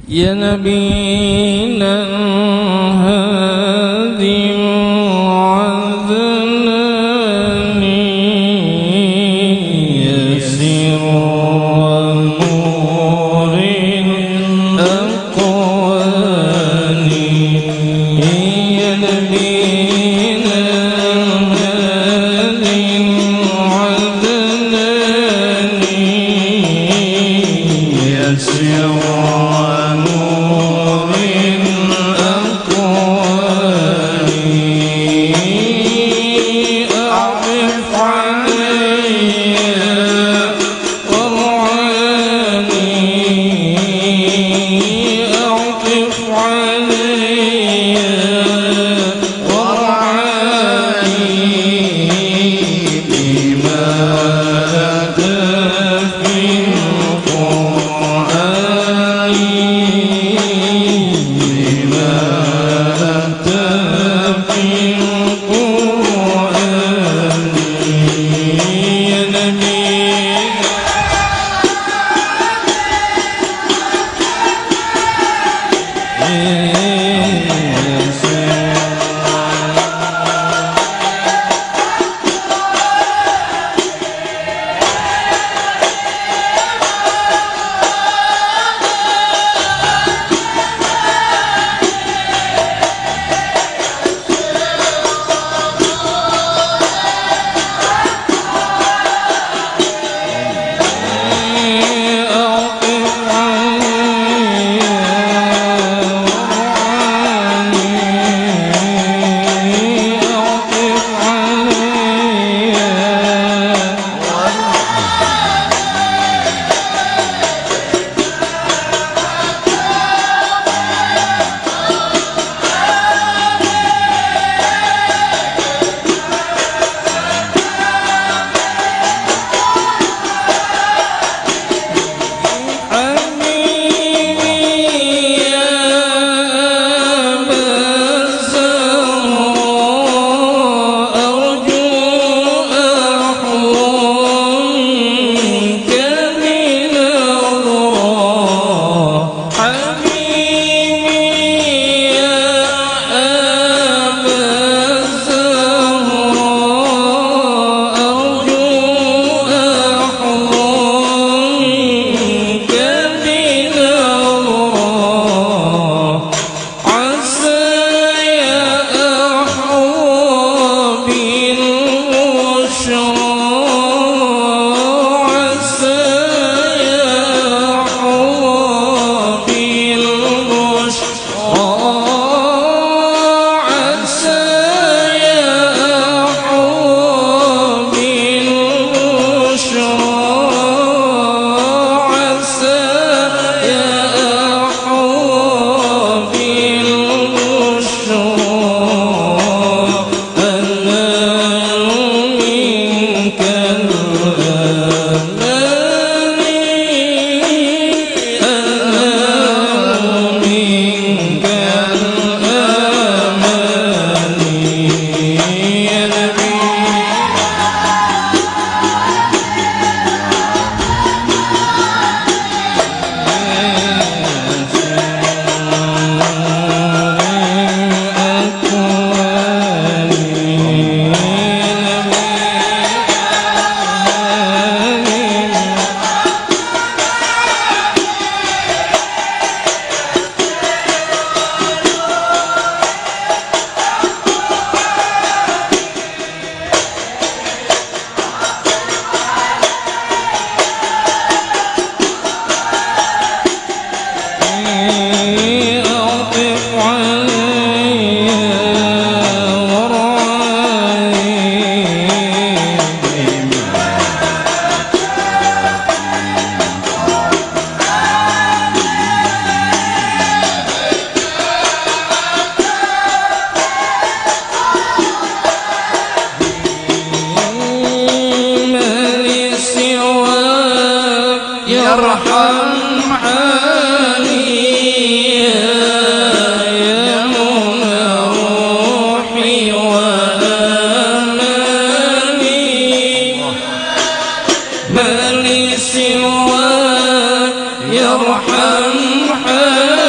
يا نبينا هادي وعذناني يسير ونور الأقواني يا نبينا هادي وعذناني يسير يرحم حالي يا منى روحي وآمالي ما لي سواك يرحم حالي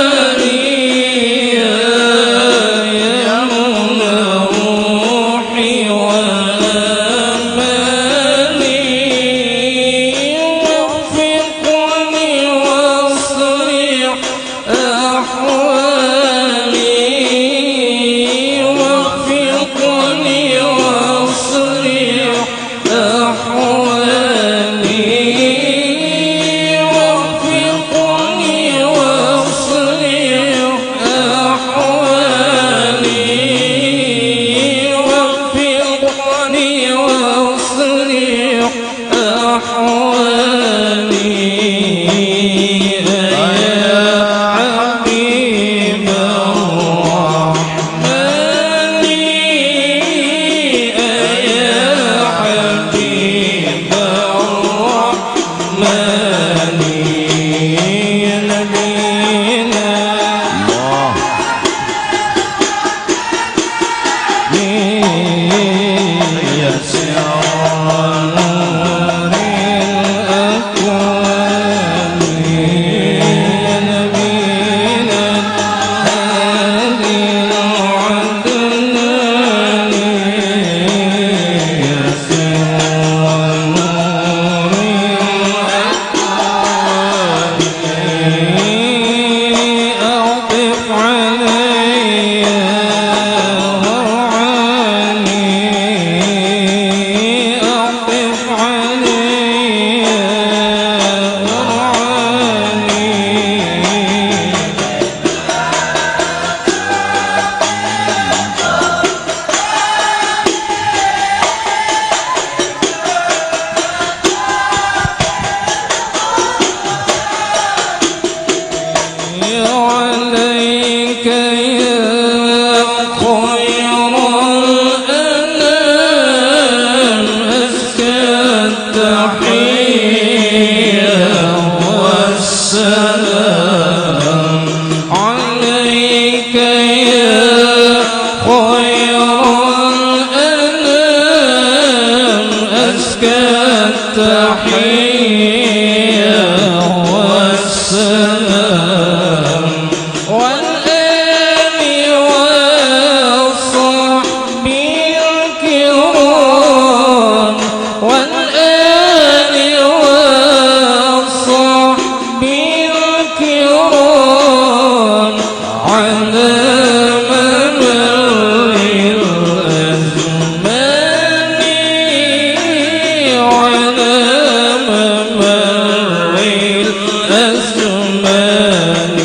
الزمان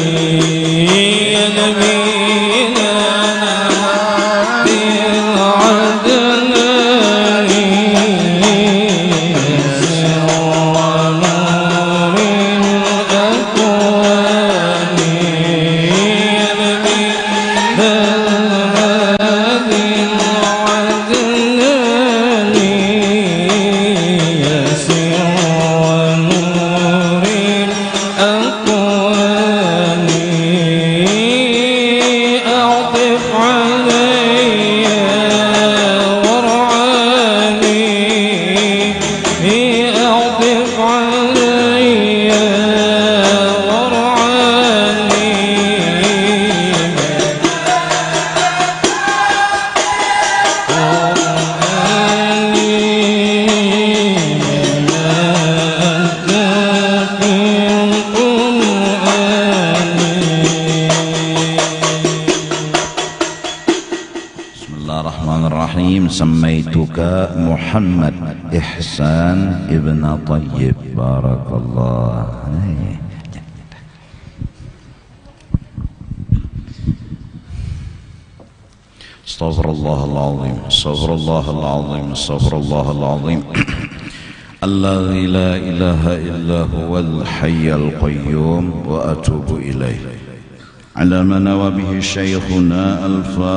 يا نبينا بالعدنان سر نور الأكوان يا نبينا بالعدنان سر نور الأكوان أعطف علي وارعاني أعطف علي وارعاني Bismillahirrahmanirrahim. Sammaituka Muhammad Ihsan ibn Tayyib. Barakallah. Astaghfirullahaladzim, astaghfirullahaladzim, astaghfirullahaladzim. Alladzi la ilaha illa huwal hayyul qayyum wa atubu ilaih. Ala ma nawa bihi syayikhuna al-Fatihah.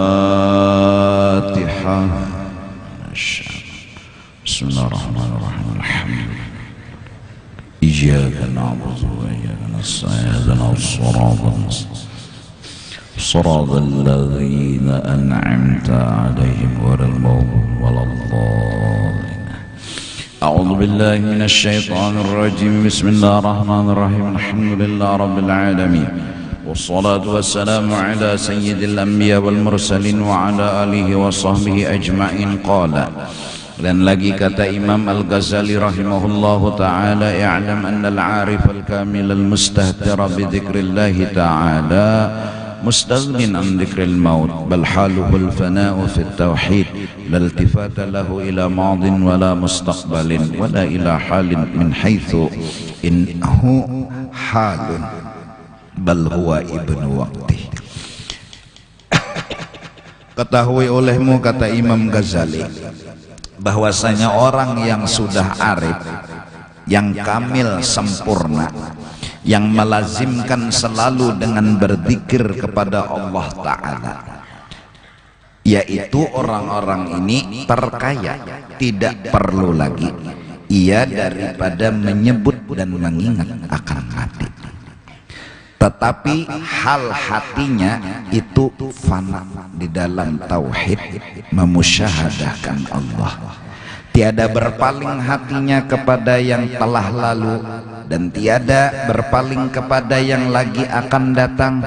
Bismillahirrahmanirrahim. Alhamdulillah. Iyyaka na'budu wa iyyaka nasta'in. Ihdinas siratal mustaqim. صراط الذين أنعمت عليهم غير المغضوب ولا أعوذ بالله من الشيطان الرجيم بسم الله الرحمن الرحيم الحمد لله رب العالمين والصلاة والسلام على سيد الأنبياء والمرسلين وعلى آله وصحبه أجمعين قال. Dan lagi kata Imam Al-Ghazali rahimahullahu ta'ala, i'lam anna al-'arif al-kamil al-mustahtira bi dzikrillahi ta'ala مستغن عن ذكر الموت بل حاله الفناء في التوحيد لا التفات له إلى ماض ولا مستقبل ولا إلى حال من حيث إنه حال بل هو ابن وقته. Ketahui olehmu, kata Imam Ghazali, bahwasanya orang yang sudah arif, yang kamil sempurna, yang melazimkan selalu dengan berzikir kepada Allah Ta'ala, yaitu orang-orang ini terkaya, tidak perlu lagi ia daripada menyebut dan mengingat akan mati, tetapi hal hatinya itu fana di dalam tauhid, memusyahadahkan Allah. Tiada berpaling hatinya kepada yang telah lalu, dan tiada berpaling kepada yang lagi akan datang,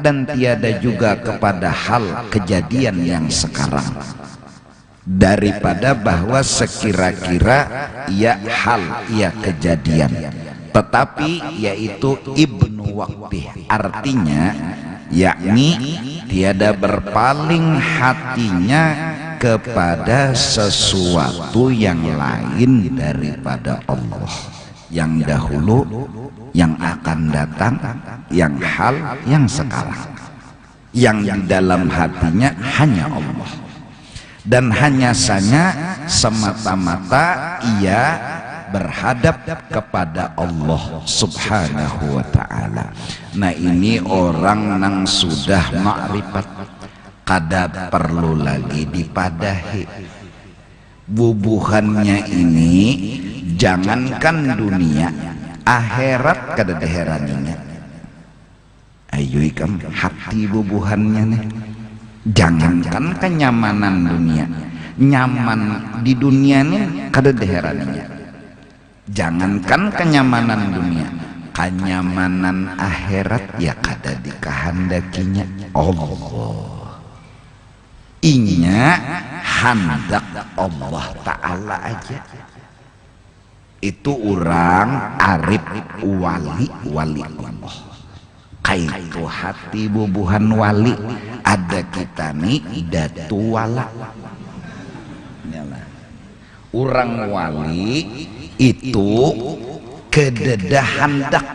dan tiada juga kepada hal kejadian yang sekarang, daripada bahwa sekira-kira ia hal, ia kejadian, tetapi yaitu ibnu waqti, artinya yakni tiada berpaling hatinya kepada sesuatu yang lain daripada Allah, yang dahulu, yang akan datang, yang hal, yang sekarang. Yang di dalam hatinya hanya Allah, dan hanya saja semata-mata ia berhadap kepada Allah subhanahu wa ta'ala. Nah, ini orang yang sudah ma'rifat, kada perlu lagi dipadahi. Bubuhannya ini jangankan dunia, akhirat kada diheraninya. Ayo ikam hati bubuhannya nih. Jangankan kenyamanan dunia, nyaman di dunia nih kada diheraninya. Jangankan kenyamanan dunia, kenyamanan akhirat ya kada dikehendakinya Allah. Inya hendak Allah Ta'ala aja. Itu orang arif wali Allah. Kaitu hati bubuhan wali, ada kita nih datu wala. Orang wali itu kededah hendak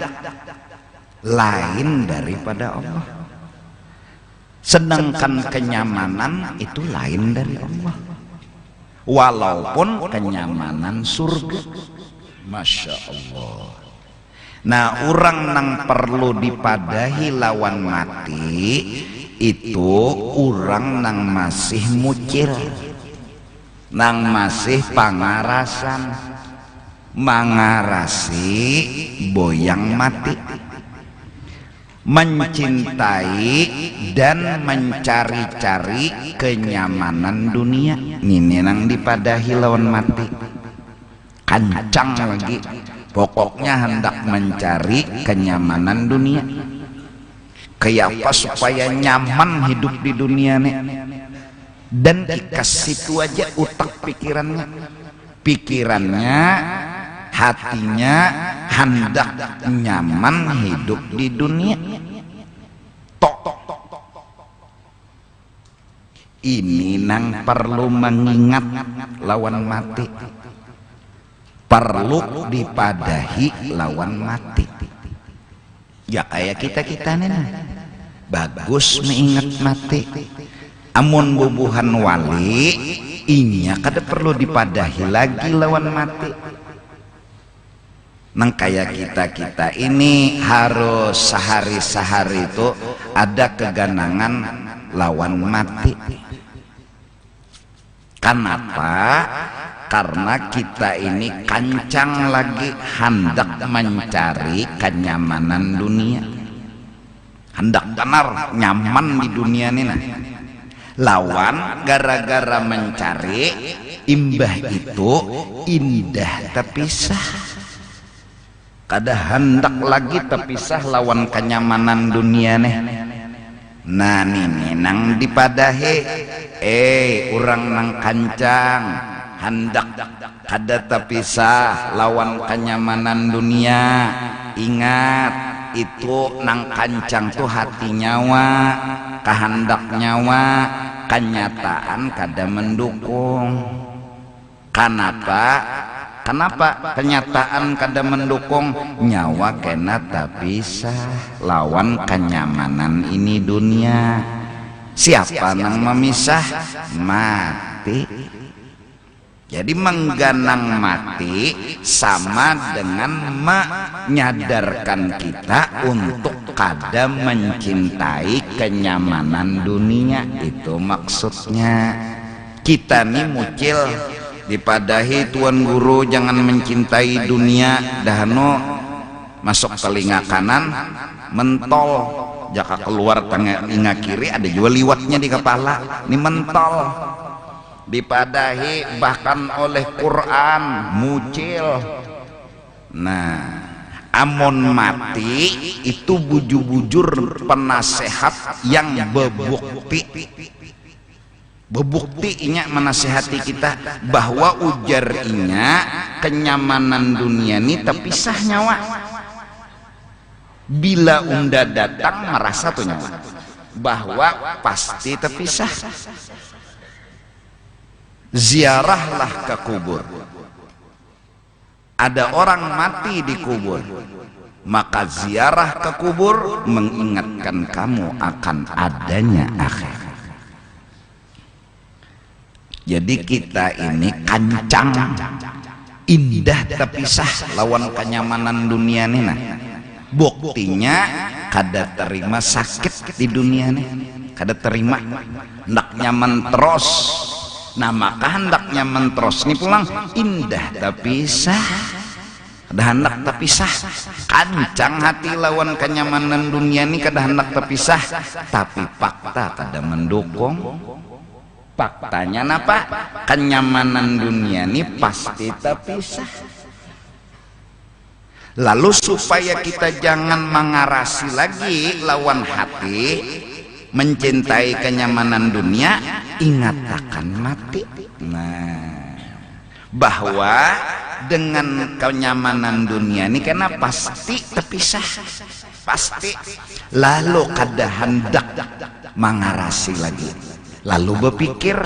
lain daripada Allah. Sedangkan kenyamanan itu lain dari Allah, walaupun kenyamanan surga. Masya Allah. Nah, orang nang perlu dipadahi lawan mati itu orang nang masih mucil, nang masih pangarasan, mangarasi boyang mati, mencintai dan mencari-cari kenyamanan dunia. Ini nang dipadahi lawan mati, kancang lagi. Pokoknya hendak mencari kenyamanan dunia. Kayak apa supaya nyaman hidup di dunia nih. Dan ikas situ aja utak pikirannya. Pikirannya, hatinya hendak nyaman hidup di dunia. Ini nang perlu mengingat lawan mati, perlu dipadahi lawan mati. Ya kayak kita nih, bagus mengingat mati. Amun bubuhan wali, inya kada perlu dipadahi lagi lawan mati. Nang kayak kita ini harus sehari-sehari itu ada keganangan lawan mati. Kenapa? Karena kita ini kancang lagi hendak mencari kenyamanan dunia, hendak benar nyaman di dunia ini. Nah, lawan gara-gara mencari imbah itu indah terpisah, kada hendak lagi terpisah lawan kenyamanan dunia nih. Nah ini nang dipadahi, orang nang kancang hendak kada terpisah lawan kenyamanan dunia. Ingat, itu nang kancang tuh hati nyawa, kehendak nyawa, kenyataan kada mendukung. Kenapa kenyataan kada mendukung? Nyawa kena terpisah lawan kenyamanan ini dunia. Siapa nang memisah? Mati. Jadi mengganang mati sama dengan menyadarkan kita untuk kada mencintai kenyamanan dunia. Itu maksudnya. Kita nih mucil dipadahi Tuan Guru jangan mencintai dunia. Dahano masuk telinga kanan mentol, jaka keluar telinga kiri ada juga liwatnya di kepala. Ini mentol. Dipadahi bahkan oleh Quran, mucil. Nah, amon mati itu bujur-bujur penasehat yang bebukti inya menasehati kita bahwa ujar inya kenyamanan dunia ini terpisah nyawa. Bila unda datang merasa tuh nyawa bahwa pasti terpisah. Ziarahlah ke kubur. Ada orang mati di kubur, maka ziarah ke kubur mengingatkan kamu akan adanya akhirat. Jadi kita ini kancang indah terpisah lawan kenyamanan dunia nih. Nah, buktinya kada terima sakit di dunia nih, kada terima, hendak nyaman terus. Nah, maka hendaknya mentros ini pulang indah terpisah, kada hendak terpisah. Kancang hati lawan kenyamanan dunia ini kada hendak terpisah, tapi fakta kada mendukung. Faktanya napa? Kenyamanan dunia ini pasti terpisah. Lalu supaya kita jangan mengarasi lagi lawan hati, mencintai kenyamanan dunia, ingat akan mati. Nah, bahwa dengan kenyamanan dunia ini karena pasti terpisah, pasti. Lalu kada hendak mengarasi lagi, lalu berpikir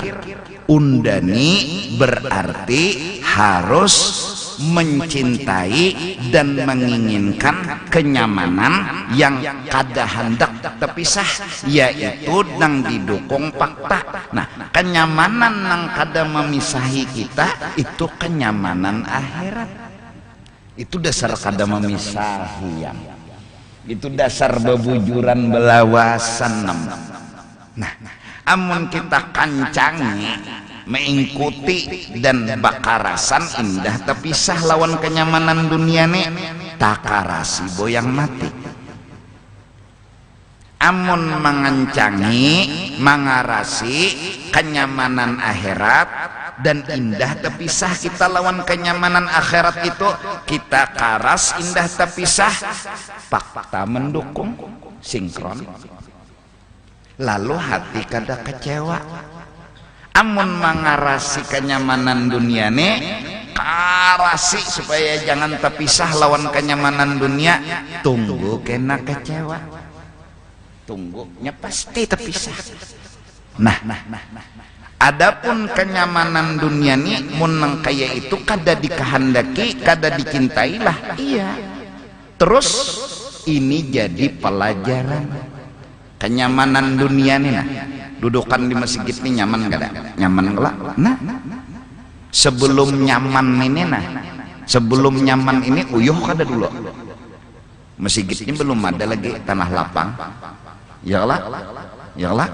undani berarti harus mencintai dan menginginkan kenyamanan yang kada hendak terpisah, yaitu nang didukung fakta. Nah, kenyamanan nang kada memisahi kita itu kenyamanan akhirat. Itu dasar kada memisahi yang itu dasar bebujuran belawasan. Nah, amun kita kancangi mengikuti dan bakarasan indah terpisah lawan kenyamanan dunia nih, takarasi boyang mati. Amun mengancangi mengarasi kenyamanan akhirat dan indah terpisah kita lawan kenyamanan akhirat itu, kita karas indah terpisah, fakta mendukung sinkron, lalu hati kada kecewa. Amun mengarasi kenyamanan dunia nih, karasi supaya jangan terpisah lawan kenyamanan dunia, tunggu kena kecewa, tunggunya pasti terpisah. Nah, adapun kenyamanan dunia nih mun kaya itu kada dikehendaki, kada dicintai lah, iya. Terus ini jadi pelajaran kenyamanan dunia nih. Nah, dudukan di masjid ini nyaman gak ada? Nyaman gelak? Nah, sebelum nyaman ini, sebelum nyaman ini uyuh kada dulu. Masjid ini belum ada lagi tanah lapang, ya lah, ya lah.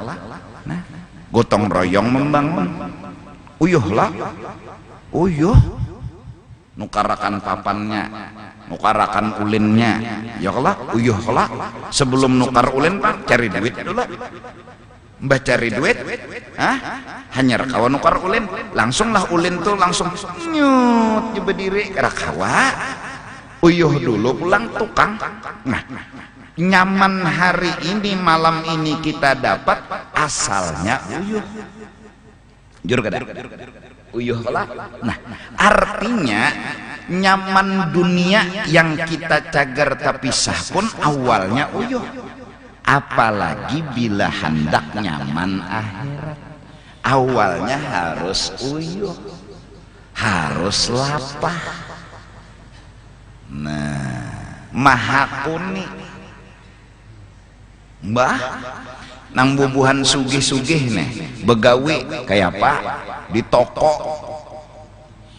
Nah, gotong royong membangun, uyuh lah, uyuh, nukarakan papannya, nukarakan ulinnya, ya lah, uyuh lah. Sebelum nukar ulin pak, cari duit dulu. Mbah cari duit, hanya rakawa nukar ulin, langsunglah ulin tuh langsung nyut di berdiri rakawa, uyuh dulu pulang tukang. Nah, nyaman hari ini malam ini kita dapat asalnya uyuh, jur kada, uyuh lah. Nah, artinya nyaman dunia yang kita cagar terpisah pun awalnya uyuh. Apalagi bila hendak nyaman akhirat, awalnya harus uyuh, harus lapah. Nah, maha kuni mbah nang bubuhan sugih-sugih nih begawi kayak apa di toko,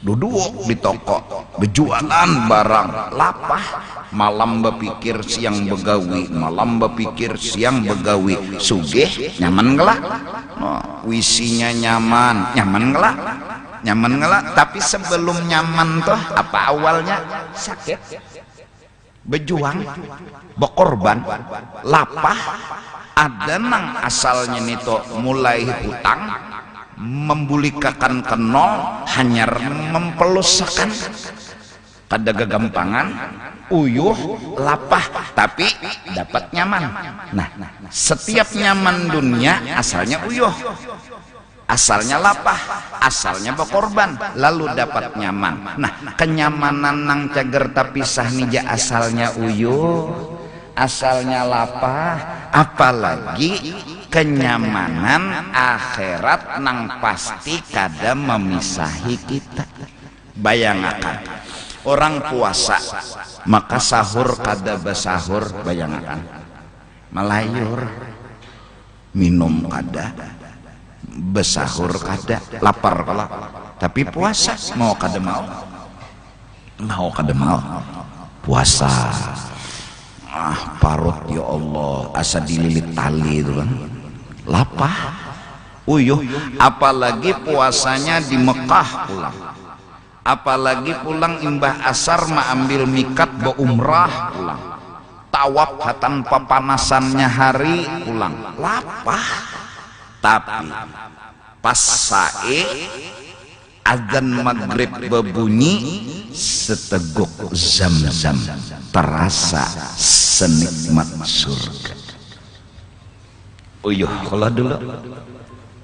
duduk di toko berjualan barang lapah, malam berpikir siang begawi, malam berpikir siang begawi, sugih nyaman ngelak, wisinya nyaman, nyaman ngelak, nyaman ngelak. Tapi sebelum nyaman tuh apa awalnya? Sakit, berjuang, berkorban, lapah. Ada nang asalnya nito mulai hutang, membulikakan ke nol, hanya mempelusakan, kada gagampangan, uyuh, lapah, tapi dapat nyaman. Nah, setiap nyaman dunia asalnya uyuh, asalnya lapah, asalnya berkorban, lalu dapat nyaman. Nah, kenyamanan nang cager terpisah nija asalnya uyuh, asalnya lapah, apalagi kenyamanan akhirat nang pasti kada memisahi kita. Bayangkan orang puasa maka sahur kada basahur, bayangkan melayur, minum kada, basahur kada, lapar kala, tapi puasa mau kada mau, mau kada mau puasa. Parut ya Allah, asa dililit tali itu kan, lapah, uyuh. Apalagi puasanya di Mekah pulang, apalagi pulang imbah asar ma ambil mikat ba umrah pulang, tawaf tanpa panasannya hari pulang, lapah. Tapi pas sae adzan maghrib berbunyi, seteguk zam-zam terasa senikmat surga. Uyuh kalau dulu,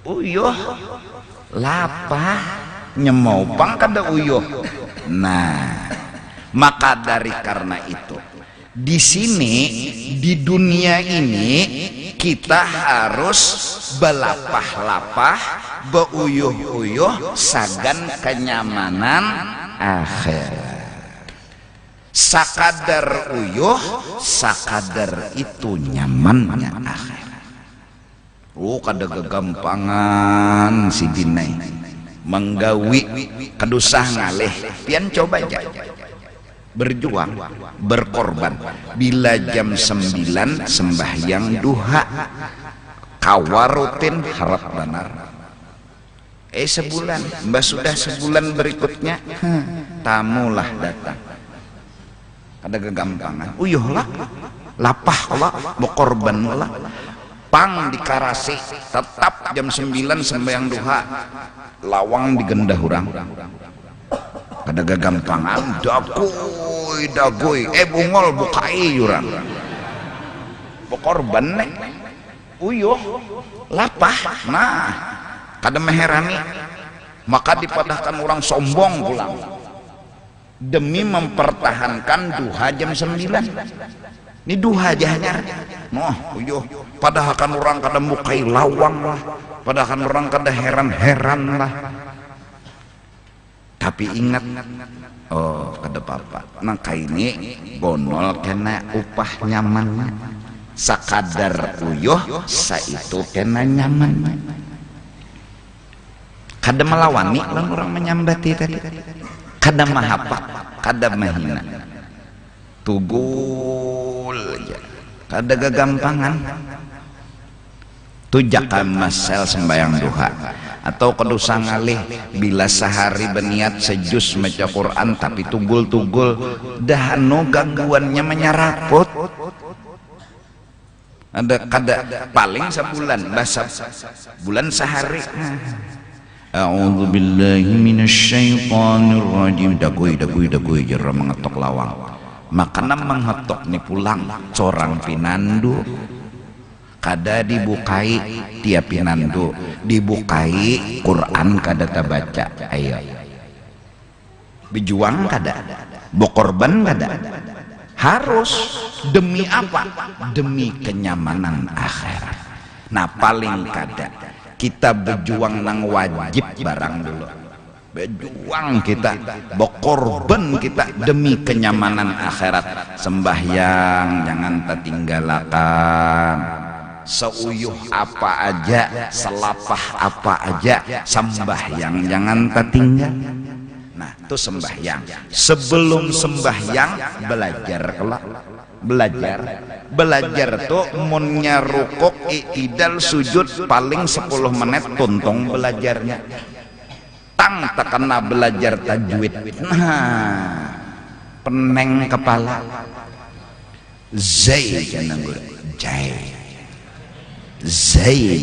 uyuh, lapah, nyemau pang kada uyuh. Nah, maka dari karena itu, di sini di dunia ini kita harus belapah-lapah, beuyuh-uyuh, sagan kenyamanan akhirat. sakadar uyuh sakadar itu nyamannya akhirat. Kada gagampangan si dinai menggawi kedusah ngalih pian coba aja berjuang berkorban bila jam 9 sembahyang duha kawarutin harap benar sebulan mbak sudah sebulan berikutnya tamulah datang ada kegampangan uyuh lah lapah lah berkorban lah pang dikarasi tetap jam 9 sembahyang duha lawang digendah urang kada gagampangan dagoy bungol bukai urang berkorban nek uyuh lapah nah kada meherani maka dipadahkan orang sombong pulang demi mempertahankan duha jam 9 ini duha aja hanya uyuh padahkan orang kada mukai lawang lah padahkan orang kada heran-heran lah tapi ingat kada apa-apa nangka ini bonol kena upah nyamannya sakadar uyuh saitu kena nyaman kada melawani lan orang menyambati tadi kada mahapa kada mahina tugul ya kada gagampangan tujakan masel sembayang duha atau kedusa ngalih bila sehari berniat sejus maca Quran tapi tugul-tugul dah no gangguannya menyeraput ada kada paling sebulan bahasa bulan sehari A'udzu billahi minasyaitonir rajim dagoy jera mengetok lawang makana menghetok ni pulang corang pinandu kada dibukai tiap pinandu dibukai Quran kada tabaca ayo berjuang kada bokorban kada harus demi apa demi kenyamanan akhirat nah paling kada kita berjuang nang wajib barang dulu berjuang kita berkorban kita demi kenyamanan akhirat sembahyang jangan tertinggalakan seuyuh apa aja selapah apa aja sembahyang jangan tertinggal nah itu sembahyang sebelum sembahyang belajar kelak belajar tuh munnya rukuk i'tidal sujud paling 10 menit tuntung belajarnya tang terkena belajar tajwid nah peneng kepala zai jangan guru zai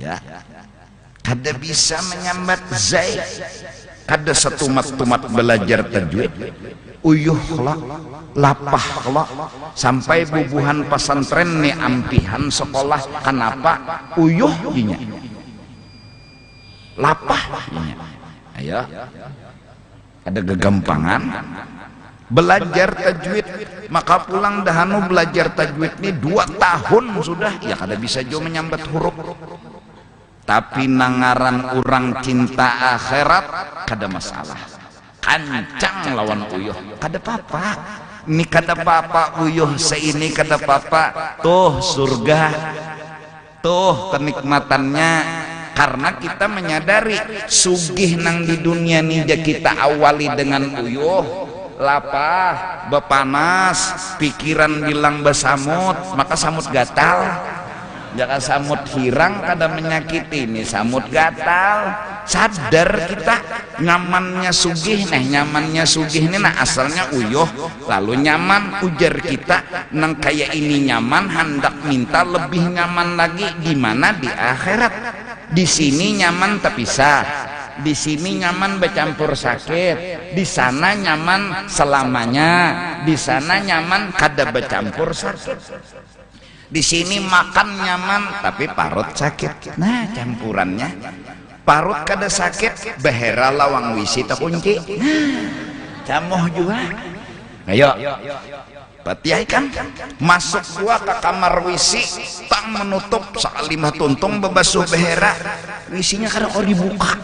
ya kada bisa menyambat zai kada setumat-tumat belajar tajwid uyuh lah lapah lah sampai bubuhan pesantren nih ampihan sekolah kenapa uyuh ginya lapah ginya ayo ada kegampangan belajar tajwid maka pulang dahanu belajar tajwid ini 2 tahun sudah ya kada bisa jo menyambat huruf tapi nangaran orang cinta akhirat kada masalah kancang lawan uyuh kada apa-apa ini kada apa-apa uyuh seini kada apa-apa tuh surga tuh kenikmatannya karena kita menyadari sugih nang di dunia nih kita awali dengan uyuh lapah bepanas pikiran bilang besamut maka samut gatal jangan samut hirang kada menyakiti ini samut gatal sadar kita nyamannya sugih nyamannya sugih ini nah asalnya uyuh lalu nyaman ujar kita nang kayak ini nyaman hendak minta lebih nyaman lagi di mana di akhirat di sini nyaman terpisah di sini nyaman bercampur sakit di sana nyaman selamanya di sana nyaman kada bercampur sakit di sini makan nyaman tapi parut sakit nah campurannya parut kada sakit behera lawang wisi terkunci camoh juga ayo patiai kan masuk gua ke kamar wisi tang menutup sekali mah tuntung bebasuh behera wisinya kada kau dibuka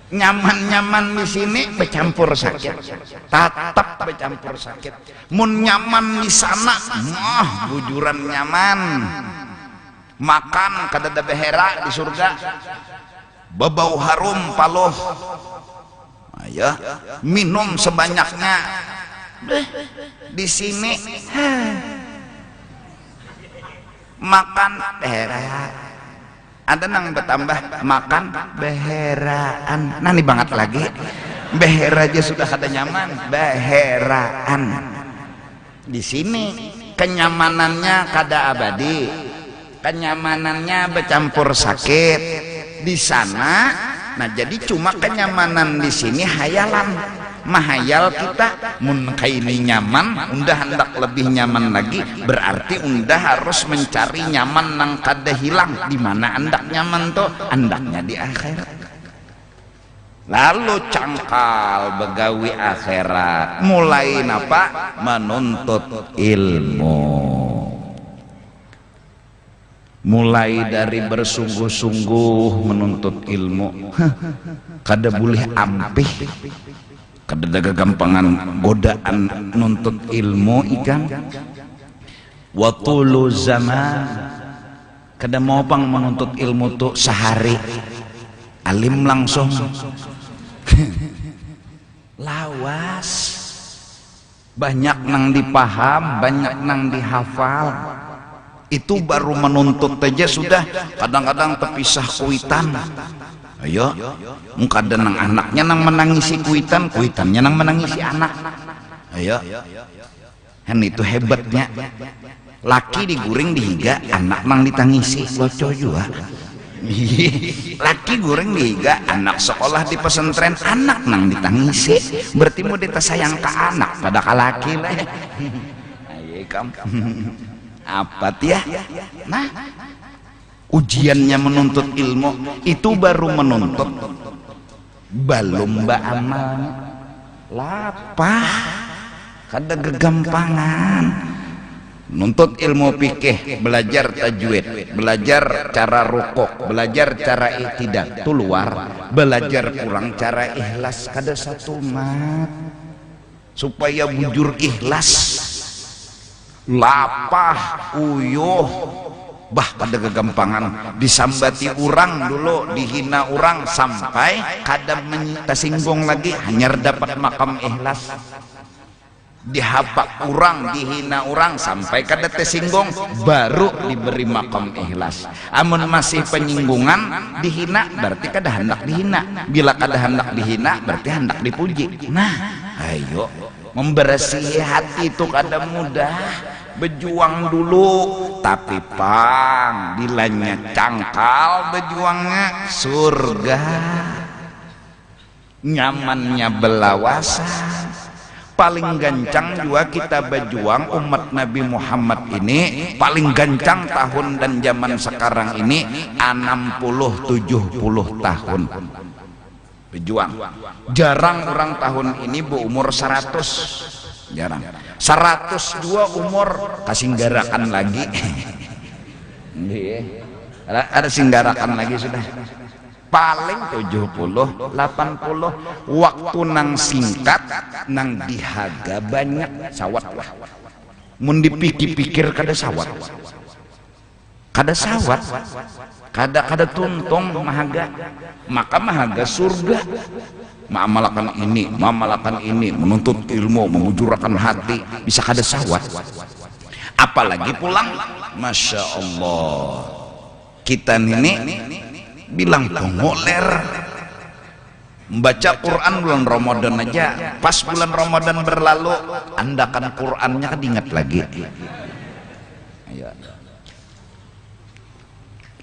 Nyaman-nyaman di sini bercampur sakit, tatap bercampur sakit. Mun nyaman di sana mah bujuran nyaman, makan kada ada behera di surga, bebau harum paloh, ayo minum sebanyaknya. Di sini makan behera, ada nang bertambah makan beheraan. Nah ini banget lagi, behera aja sudah ada nyaman, beheraan. Di sini kenyamanannya kada abadi, kenyamanannya bercampur sakit. Di sana, nah jadi cuma kenyamanan di sini hayalan. Mahayal kita mun kaini nyaman, undah hendak lebih nyaman lagi, berarti undah harus mencari nyaman nang kada hilang. Di mana hendak nyaman tuh? Hendaknya di akhirat. Lalu cangkal begawi akhirat, mulai apa? Menuntut ilmu. Mulai dari bersungguh-sungguh menuntut ilmu. Kada boleh ampih, kada daga gampangan godaan nuntut ilmu ikan. Watulu zaman, kada mau pang menuntut ilmu tuh sehari alim langsung. Lawas, banyak nang dipaham, banyak nang dihafal. Itu baru menuntut aja sudah kadang-kadang terpisah kuitan. Ayo, muka ada nang anaknya nang menangisi kuitan, kuitannya nang menangisi anak. Ayo, kan itu hebatnya. Laki diguring dihiga, anak nang ditangisi. Loco juga. Laki guring dihiga, anak sekolah di pesantren, anak nang ditangisi. Berarti mau ditasayang ke anak pada kalaki lah. Ayo kamu. Apa ya? Nah, ujiannya menuntut ilmu itu baru menuntut, belum amal lapah, kada gegampangan. Nuntut ilmu fikih, belajar tajwid, belajar cara rukuk, belajar cara i'tidal, itu luar. Belajar kurang cara ikhlas, kada satu mat supaya bujur ikhlas. Lapah uyuh bah pada kegampangan disambati orang dulu, dihina orang sampai kada tersinggung lagi, hanya dapat makam ikhlas. Dihapak orang, dihina orang sampai kada tersinggung, baru diberi makam ikhlas. Amun masih penyinggungan, dihina berarti kada hendak dihina. Bila kada hendak dihina berarti hendak dipuji. Nah, ayo membersih hati itu kada mudah. Berjuang dulu, tapi pang dilanya cangkal berjuangnya surga. Nyamannya belawasan. Paling gancang juga kita berjuang umat Nabi Muhammad ini, paling gancang tahun dan zaman sekarang ini 60-70 tahun berjuang. Jarang orang tahun ini berumur 100. Jarang. 102 umur kasih garakan lagi. Ada singgarakan lagi sudah. Paling 70, 80 waktu nang singkat, nang dihaga banyak sawat lah. Mun dipikir-pikir kada sawat. Kada sawat. Kada tuntung mahaga. Maka mahaga surga. Mengamalkan ini, menuntut ilmu, memujurkan hati, bisa kada sawat. Apalagi pulang, masya Allah, kita ini bilang pengoler, membaca Quran bulan Ramadan aja, pas bulan Ramadan berlalu, andakan Qurannya kan diingat lagi.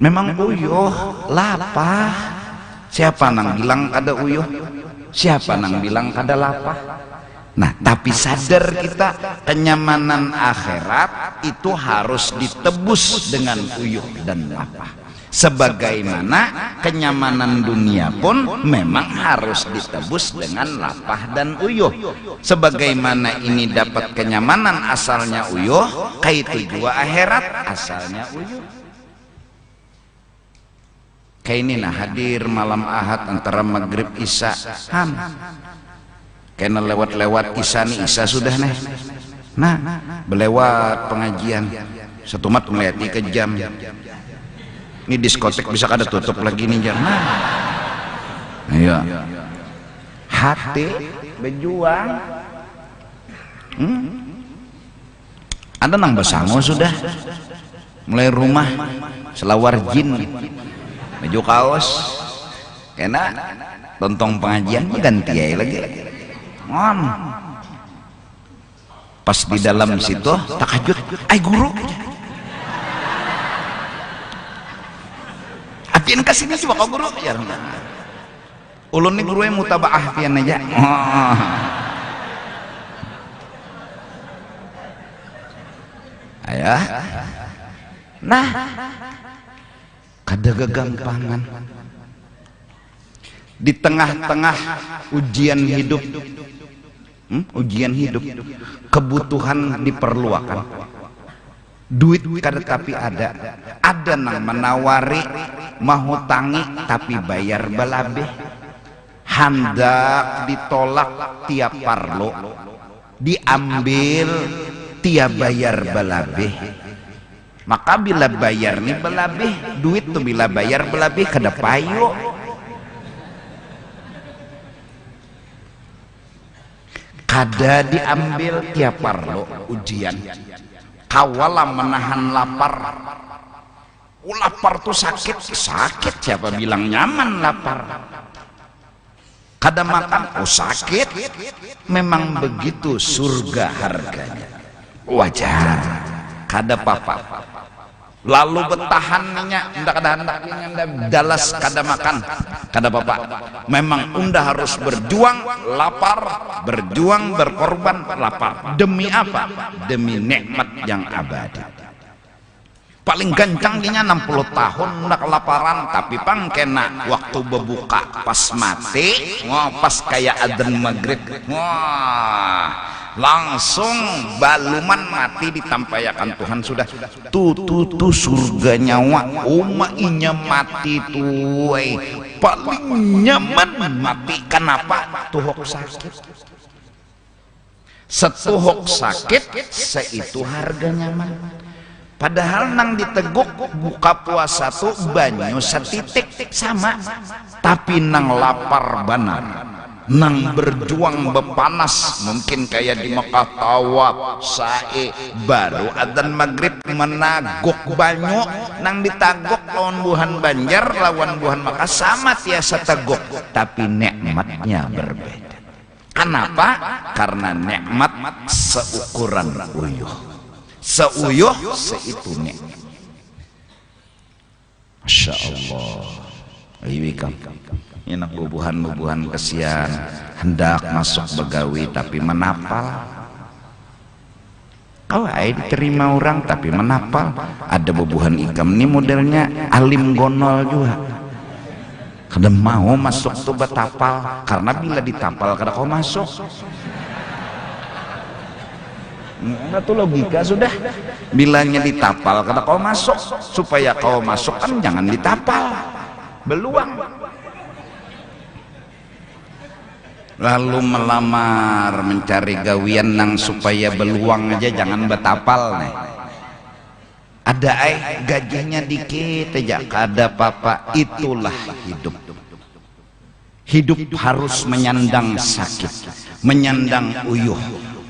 Memang uyuh, lapah. Siapa nang bilang kada uyuh? Siapa nang bilang kada lapah? Nah, tapi sadar kita kenyamanan akhirat itu harus ditebus dengan uyuh dan lapah. Sebagaimana kenyamanan dunia pun memang harus ditebus dengan lapah dan uyuh. Sebagaimana ini dapat kenyamanan asalnya uyuh, kaitu juga akhirat asalnya uyuh. kayak ini nah hadir malam Ahad antara maghrib isya ham kena lewat-lewat isya nih isya sudah nih nah belewat pengajian setumat melihat ke jam ini diskotek bisa kada tutup lagi nih jam nah iya hati berjuang ada nang besango sudah mulai rumah selawar jin baju kaos kena tontong pengajian ganti aja lagi pas di dalam situ takajud ay guru apian kasihnya coba kau guru ya ulun nih guru yang mutabaah pian aja ayah nah kada kegampangan di tengah-tengah ujian hidup kebutuhan diperlukan duit kada tapi ada nang menawari mahutangi tapi bayar balabeh hendak ditolak tiap parlo diambil tiap bayar balabeh maka bila bayar nih belabih duit tuh bila bayar belabih kada payo kada diambil tiap parlo ujian kawala menahan lapar lapar tuh sakit siapa bilang nyaman lapar kada makan sakit memang begitu surga harganya wajar kada apa-apa lalu bertahannya ndak ada dalas kada makan kada apa-apa memang unda harus berjuang lapar berjuang berkorban lapar demi apa demi nikmat yang abadi paling gancang dinya 60 tahun ndak kelaparan tapi pang kena waktu berbuka pas mati pas kayak adzan maghrib langsung baluman mati ditampayakan Tuhan sudah tuh surga nyawa inya mati tuh paling nyaman mati kenapa tuhok sakit setuhok sakit seitu harga nyaman padahal nang diteguk buka puasa tuh banyu setitik sama tapi nang lapar benar nang berjuang bepanas mungkin kayak di Mekah tawaf sa'i baru adzan maghrib menaguk banyu nang ditaguk lawan buhan Banjar lawan buhan Mekah sama tiasa teguk tapi nikmatnya berbeda kenapa karena nikmat seukuran seuyuh seitu nikmat Masya Allah iwikam enak bubuhan kesian hendak masuk begawi tapi menapal kalau diterima orang tapi menapal ada bubuhan ikam ini modelnya alim gonol juga kada mau masuk tuh betapal karena bila ditapal kada kau masuk enggak tuh logika sudah bilanya ditapal kada kau masuk supaya kau masuk kan jangan ditapal beluang lalu melamar mencari gawian nang supaya beluang aja jangan betapal nih ada gajinya dikit aja kada apa itulah hidup harus menyandang sakit menyandang uyuh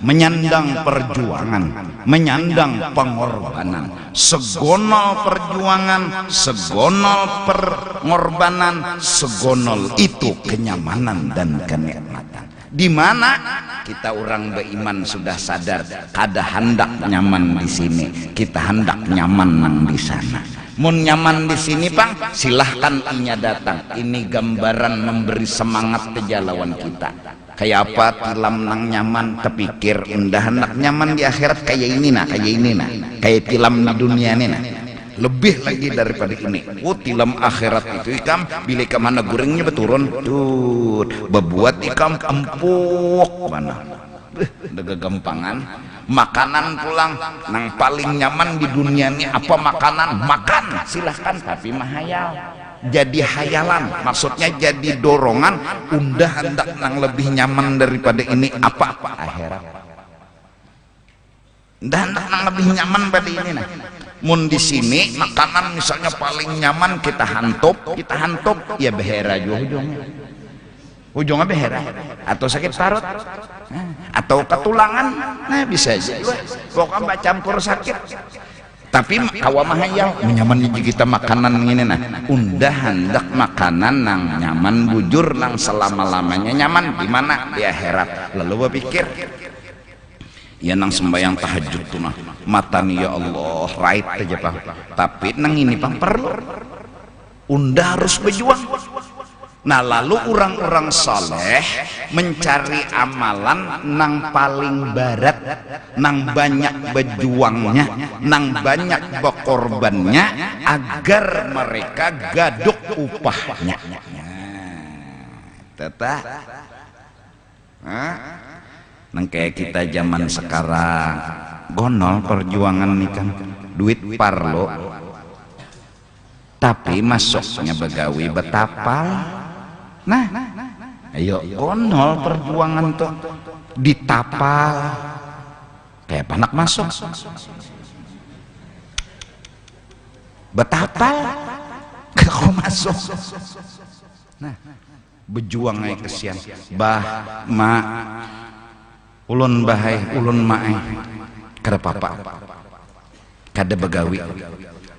menyandang perjuangan menyandang pengorbanan segonol perjuangan segonol pengorbanan segonol itu kenyamanan dan kenikmatan di mana kita orang beriman sudah sadar kada hendak nyaman di sini kita hendak nyaman nang di sana mun nyaman di sini pang silahkan inya datang ini gambaran memberi semangat ke lawan kita kayak apa tilam nang nyaman terpikir undah hendak nyaman di akhirat kayak ini nah kayak tilam di dunia ini nah lebih lagi daripada ini tilam akhirat itu ikam bila kemana gorengnya beturun tuh berbuat ikam empuk mana daga gampangan makanan pulang nang paling nyaman di dunia ini apa makanan makan silahkan tapi mahayal jadi hayalan, maksudnya jadi dorongan undah hendak nang lebih nyaman daripada ini apa akhirat. Undah hendak nang lebih nyaman pada ini nah. Mun di sini makanan misalnya paling nyaman kita hantup ya behera juga ujungnya behera atau sakit parut atau ketulangan, nah bisa aja pokoknya mbak campur sakit. Tapi kawa mah hayal nyaman kita makanan ini nah undah hendak makanan nang nyaman bujur nang selama-lamanya nyaman di mana di akhirat. Lalu berpikir ya nang sembahyang tahajud tuh nah mata nih ya Allah right aja Pak, tapi nang ini Pak perlu undah harus berjuang. Nah lalu orang-orang saleh mencari amalan nang paling barat, nang banyak berjuangnya, nang banyak berkorbannya agar mereka gaduk upahnya. Tetap nang kayak kita zaman sekarang gonol perjuangan nih kan duit parlo tapi masuknya begawi betapal. Nah ayo gonol perjuangan tuh ditapal kayak anak masuk betapal kau masuk. Nah berjuang aja kesian bah ma ulun bahai ulun mae kada papa kada begawi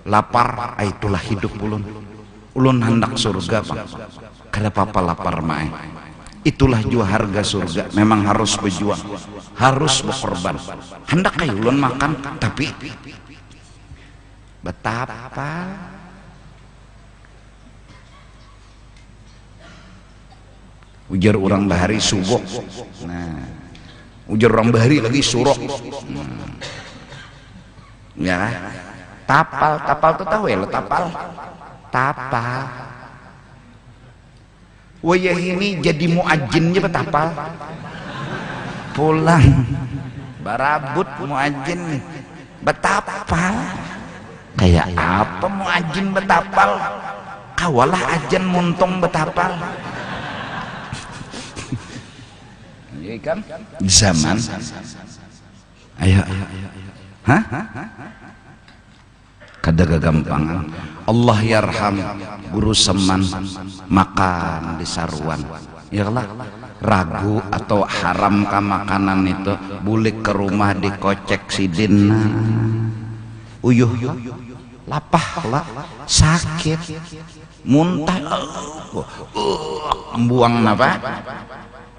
lapar itulah hidup ulun hendak surga Pak kada papa lapar mae itulah jua harga surga. Memang harus berjuang, harus berkorban. Hendak kayak ulun makan tapi betapa ujar orang bahari subok. Nah ujar orang bahari lagi surok. Ya tapal tuh tahu ya lo tapal wayah ini jadi muadzin aja betapal pulang barabut muadzin betapal kayak apa muadzin betapal kawalah ajan muntung betapal. Iya kan zaman ayo hah kada gagampangan. Allah yarham guru seman makan di saruan ya lah ragu atau haram ka makanan itu bulik ke rumah dikocek sidin uyuh lapah lah sakit muntah buang apa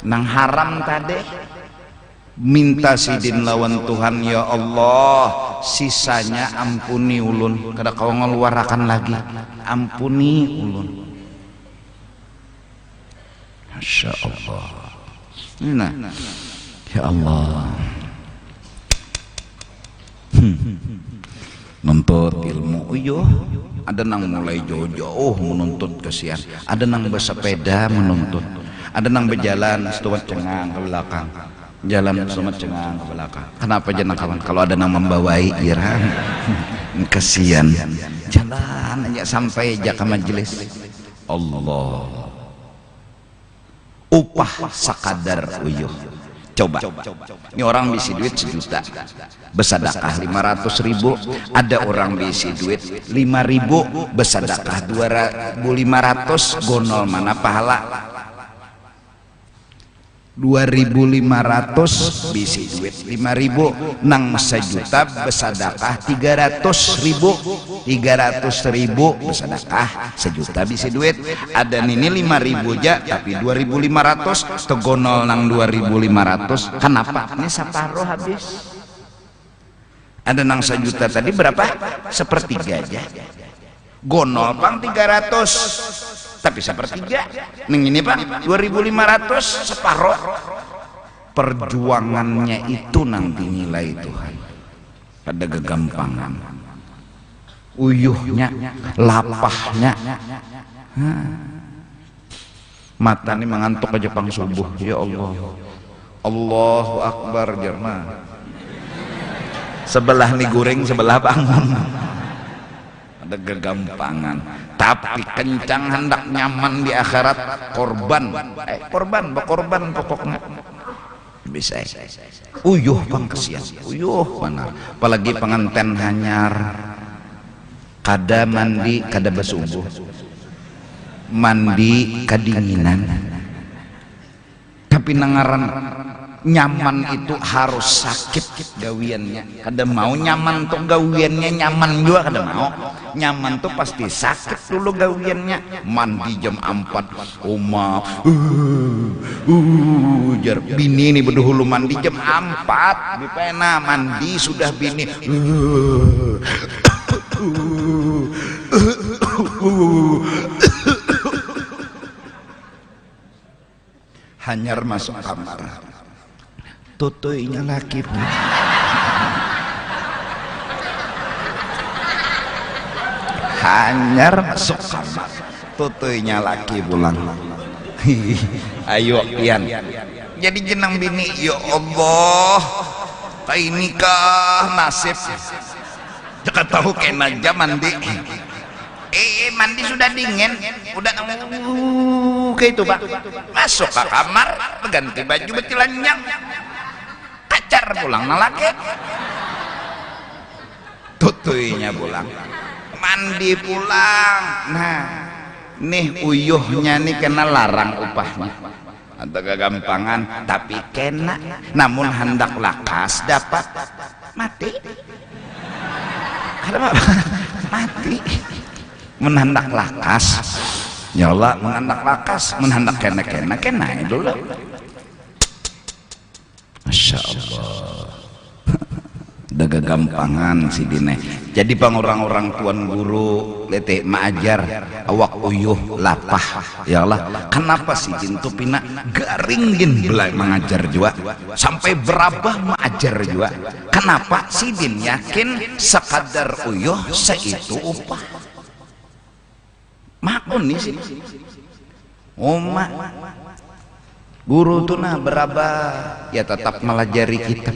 nang haram tadi minta sidin lawan Tuhan ya Allah sisanya ampuni ulun kada kau ngeluarakan lagi ampuni ulun. Masya Allah. Nah ya Allah nuntut ilmu uyuh ada nang mulai jauh-jauh menuntut kesian, ada nang bersepeda menuntut, ada nang berjalan setuat cengang ke belakang jalan semat cengang ke belakang. Kenapa jangan kawan kalau ada nang membawai irang kesian jalan aja sampai aja ke majelis Allah upah sakadar uyuh. Coba ini orang bisi duit 1 juta bersedekah 500.000, ada orang bisi duit 5.000 bersedekah 2.500 gonol mana pahala 2.500 bisi duit 5.000 nang 1 juta bersedekah 300.000 bersedekah 1 juta bisi duit. Ada nini 5.000 aja tapi 2.500 tegonol nang 2.500 kenapa ini separuh habis. Ada nang 1 juta tadi berapa sepertiga aja gonol pang 300 tapi sepertiga neng ini Pak 2.500 separuh. Perjuangannya itu nanti nilai Tuhan pada kegampangan uyuhnya lapahnya mata ini mengantuk aja pang subuh ya Allah Allahu Akbar jerman sebelah nih goreng sebelah bangun ada kegampangan, tapi kencang hendak nyaman di akhirat, korban pokoknya bisa uyuh pangkesian, uyuh mana apalagi pengantin hanyar kada mandi kada basubuh, mandi kadinginan, tapi nangaran nyaman itu harus sakit gawiannya, kada mau nyaman tuh gawiannya nyaman juga kada mau, nyaman tuh pasti sakit dulu gawiannya. Mandi jam 4 oma jar bini nih berdahulu mandi jam 4 bipena mandi sudah bini hanyar masuk kamar, tutuinya laki pun hanyar masuk kamar, tutuinya laki pulang. Ayo pian jadi jenang bini, ya Allah ini kah nasib jika tahu kena jam mandi mandi sudah dingin udah kayak itu pak, masuk ke kamar ganti baju betilanjang kacar pulang nalake tutuinya pulang mandi pulang. Nah nih uyuhnya nih kena larang upahnya atau kegampangan tapi kena, namun hendak lakas dapat mati karena mati menhendak lakas ya Allah, menhendak lakas menhendak kena dulu. Masya Allah daga gampangan si dine. Jadi bang orang-orang tuan guru leteh maajar awak uyuh lapah ya Allah, kenapa si jin tu pina garing gin belai mengajar juga sampai berabah maajar juga, kenapa si din yakin sekadar uyuh seitu upah makun nih sih guru tuh nah berabah ya tetap melajari kita.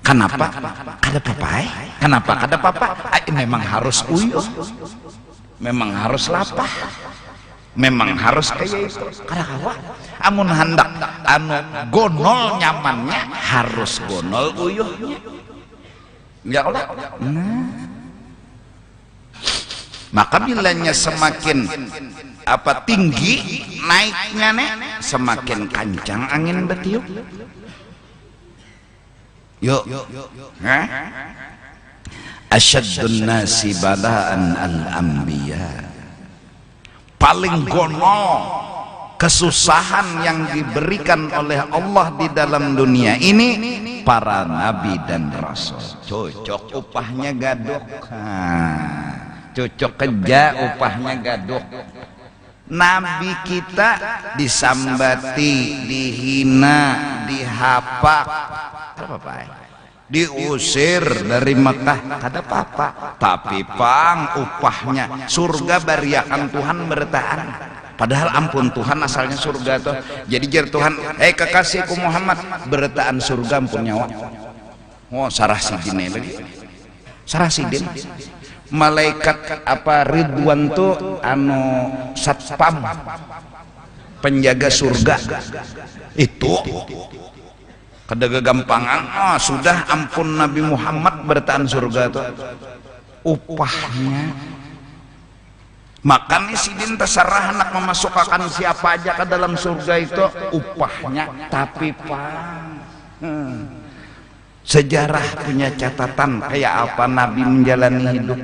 Kenapa? Kada papai. Kenapa kada papa? Memang harus uyuh, memang harus lapah, memang harus kayak itu. Kada kawa. Amun hendak anu gonol nyamannya harus gonol uyuhnya. Ya Allah. Nah. Maka bilanya semakin apa tinggi naiknya nih, semakin kencang angin bertiup. Yuk, asyadun nasi balaan al-anbiya, paling gonol kesusahan yang diberikan oleh Allah di dalam dunia ini para nabi dan rasul. Cocok upahnya gadok, cocok kerja upahnya gadok. Nabi kita disambati, dihina, dihapak, diusir dari Mekah, kada apa-apa. Tapi pang upahnya surga bariakan Tuhan bertahan. Padahal ampun Tuhan asalnya surga tuh. Jadi jar Tuhan, kekasihku Muhammad bertahan surga ampun nyawa. Oh sarah sidin lagi, sarah sidin. Malaikat apa Ridwan tuh anu satpam penjaga surga itu kada gampangan. Sudah ampun Nabi Muhammad bertahan surga tuh upahnya. Makanya sidin terserah nak memasukkan siapa aja ke dalam surga itu upahnya. Tapi sejarah punya catatan kayak apa Nabi menjalani hidup.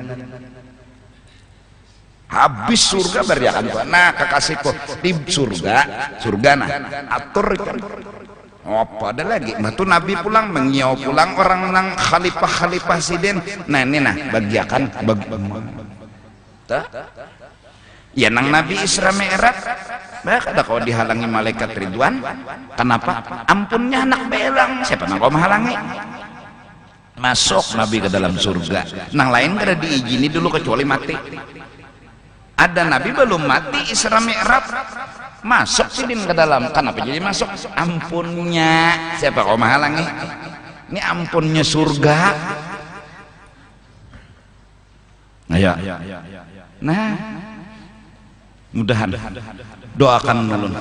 Habis surga beriakan Tuhan. Nah kekasihku di surga nah atur kan. Apa ada lagi? Matu Nabi pulang mengiau pulang orang nang khalifah sidin. Nah ini nah bagiakan ya nang Nabi Isra Mi'raj. Ada kau dihalangi malaikat Ridwan. Kenapa? Ampunnya anak belang. Siapa nang kau menghalangi? Masuk Nabi ke dalam surga. Nang lain kada diizini dulu kecuali mati. Ada Nabi belum mati Isra Mi'raj, masuk sidin ke dalam. Kenapa jadi masuk? Ampunnya. Siapa kau menghalangi? Ini ampunnya surga. Aya. Nah, mudahan doakan ulun.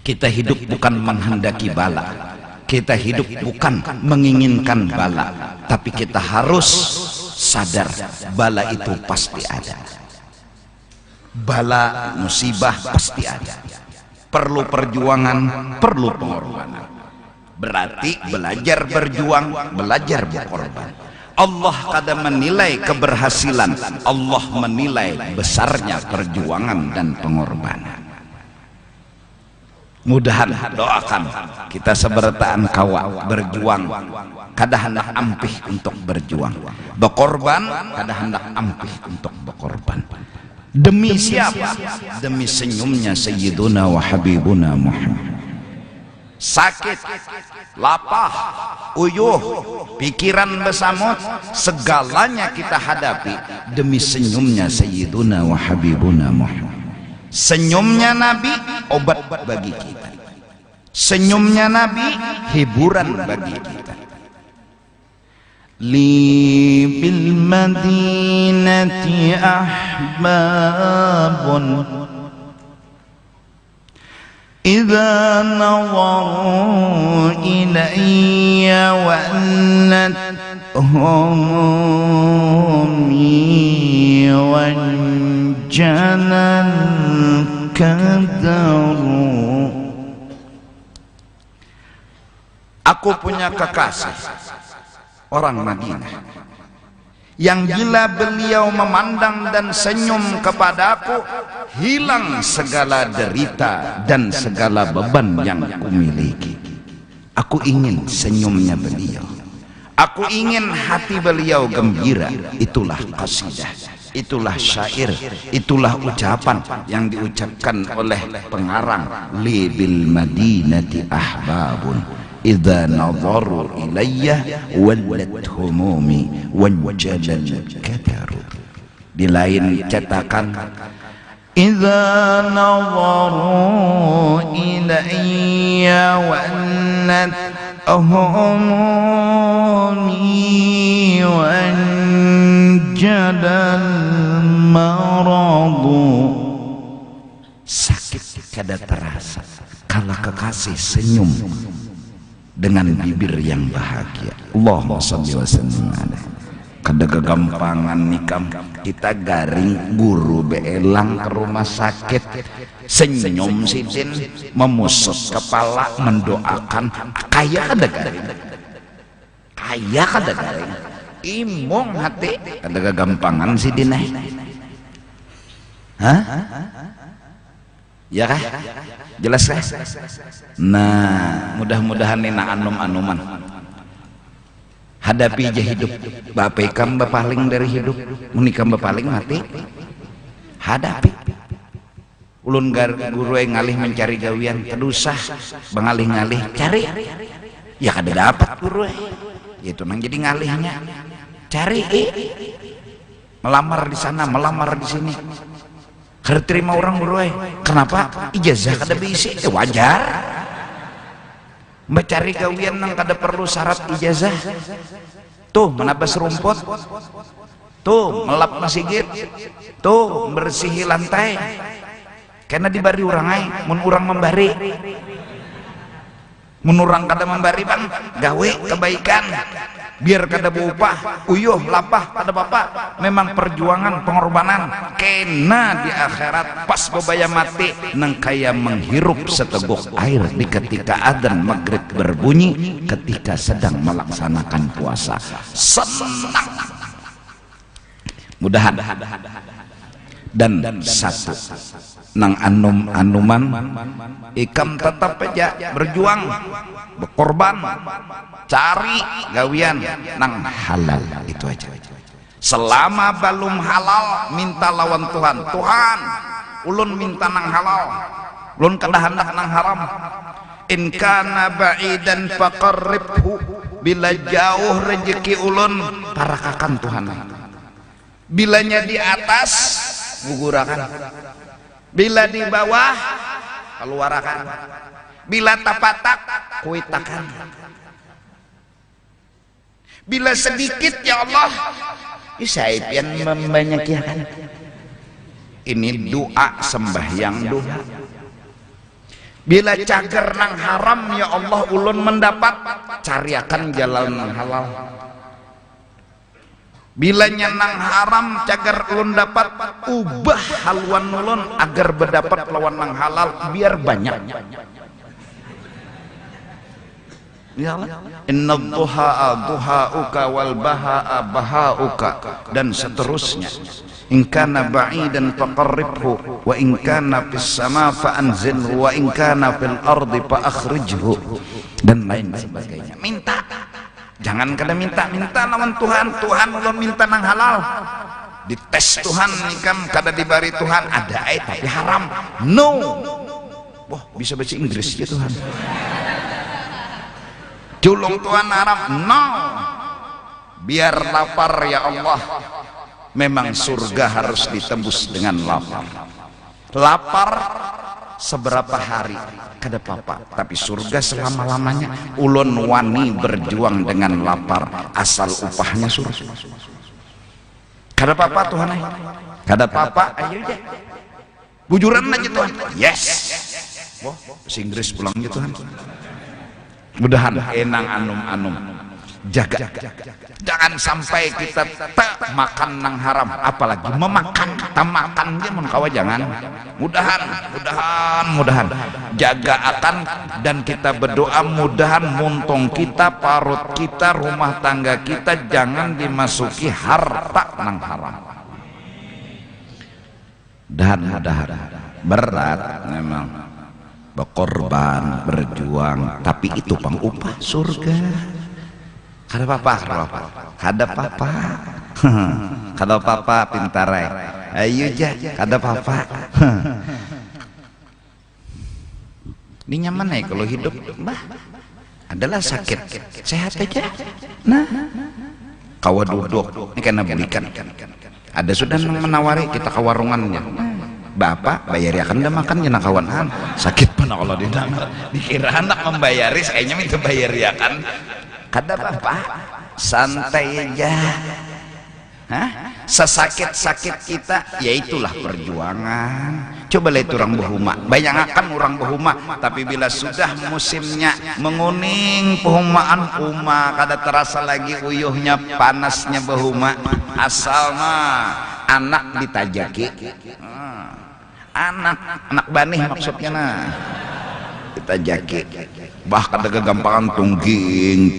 Kita hidup bukan menghendaki bala, kita hidup bukan menginginkan bala, tapi kita harus sadar bala itu pasti ada. Bala musibah pasti ada. Perlu perjuangan, perlu pengorbanan. Berarti belajar berjuang, belajar berkorban. Allah kadang menilai keberhasilan, Allah menilai besarnya perjuangan dan pengorbanan. Mudahan doakan kita sebertaan kawa berjuang, kada hendak ampih untuk berjuang, berkorban kada hendak ampih untuk berkorban. Demi siapa? Demi senyumnya Sayyiduna wa Habibuna Muhammad. Sakit, lapah, uyuh, pikiran besamut, segalanya kita hadapi demi senyumnya Sayyiduna wa Habibuna Muhammad. Senyumnya Nabi obat bagi kita, senyumnya Nabi hiburan bagi kita. Li bil madinati ahbabun idza nawaru ilayya wa annatuhumi wa jalan kadaru. Aku punya kekasih orang Madinah yang bila beliau memandang dan senyum kepadaku, hilang segala derita dan segala beban yang kumiliki. Aku ingin senyumnya beliau, aku ingin hati beliau gembira. Itulah qasidah, itulah syair, itulah ucapan yang diucapkan oleh pengarang li bil madinati ahbabun idza nadharu ilayya wallat humumi wanjalal kadaru. Di lain cetakan idza nadharu ilayya wallat humumi wanjalal maradu. Sakit kada terasa kala kekasih senyum dengan bibir yang bahagia. Allahumma shalli wa sallim alaihi. Kada kegampangan nikam kita garing guru beelang ke rumah sakit, senyum sidin, memusut kepala, mendoakan. Kaya kada garing, kaya kada garing, imong hati kada kegampangan sidin. Hah? Ya kah? Jelas kah? Nah, mudah-mudahan nina anum-anuman hadapi aja hidup. Bapekam bapaling dari hidup, munikam bapaling mati. Hadapi. Ulun guru yang ngalih mencari gawian, kedusah bengalih-ngalih cari. Ya kada dapat guru. Itu nang jadi ngalihnya. Cari melamar di sana, melamar di sini. Kada terima orang guru. Kenapa? Ijazah kada bisi. Wajar. Mencari gawian nang kada perlu syarat ijazah. Tuh menabas rumput, tuh melap masjid, tuh bersihi lantai. Karena dibari orang ai, mun urang membari, mun urang kada membari bang, gawe kebaikan, biar kada beupah, uyuh lapah kada bapak. Memang perjuangan pengorbanan. Kena di akhirat pas bebaya mati nang kaya menghirup seteguk air di ketika adzan maghrib berbunyi, ketika sedang melaksanakan puasa. Senang. Mudahan dan satu nang anuman ikam tetap aja berjuang, berkorban, cari gawian nang halal. Itu aja. Selama belum halal, minta lawan Tuhan. Tuhan, ulun minta nang halal, ulun kada hendak nang haram. In kana ba'idan faqarribhu, bila jauh rezeki ulun parakakan Tuhan. Bilanya di atas gugurakan, bila di bawah keluarakan, bila tapatak kuitakan. Bila sedikit ya Allah Isaipian membanyakiakan. Ini doa sembahyang doa. Bila cager nang haram ya Allah ulun mendapat, cariakan jalan nang halal. Bila nyenang haram cagar ulun dapat, ubah haluan ulun agar berdapat lawan nang halal biar banyak. Ya Allah. Inna duhaa duhauka wal bahaa bahauka dan seterusnya. In kana ba'idan faqarribhu wa in kana fis sama fa anzilhu wa in kana fil ardi fa akhrijhu dan lain sebagainya. Minta, jangan kada minta lawan Tuhan. Tuhan ulun minta nang halal, dites Tuhan nikam kada dibari Tuhan, ada tapi haram. No. Wah, bisa baca Inggris ya Tuhan. Julung Tuhan haram. No. Biar lapar ya Allah. Memang surga harus ditembus dengan lapar. Lapar seberapa hari kada apa-apa, tapi surga selama-lamanya ulun wani berjuang dengan lapar asal upahnya surga. Kada apa-apa Tuhan, kada apa-apa, ayo aja bujuran aja Tuhan. Yes. Wah, bahasa Inggris pulangnya Tuhan. Mudahan enang anum-anum. Jaga, jangan sampai kita tak makan nang haram, apalagi memakan tak makan dia kawa jangan. Mudahan jaga akan, dan kita berdoa mudahan muntung kita, parut kita, rumah tangga kita jangan dimasuki harta nang haram. Dan mudahan berat memang berkorban berjuang, tapi itu pengupah surga. Kada apa-apa pintarai, ayo ja kada apa-apa. Ini nyaman nih kalau hidup bah adalah sakit sehat aja. Nah kawa duduk ini karena belikan ada sudah menawari kita ke warungannya, bapak bayari akan dah makan jana kawan sakit pun kalau dikira anak membayari kayaknya minta bayari akan. Kada apa-apa, santai aja. Sesakit-sakit kita, yaitulah perjuangan. Coba lihat orang behuma, bayangkan orang behuma, tapi bila sudah musimnya menguning pehumaan uma, kada terasa lagi uyuhnya, panasnya behuma. Asal mah anak ditajaki, anak banih maksudnya nah. Ditajaki. Bahkan ada kegampangan tungging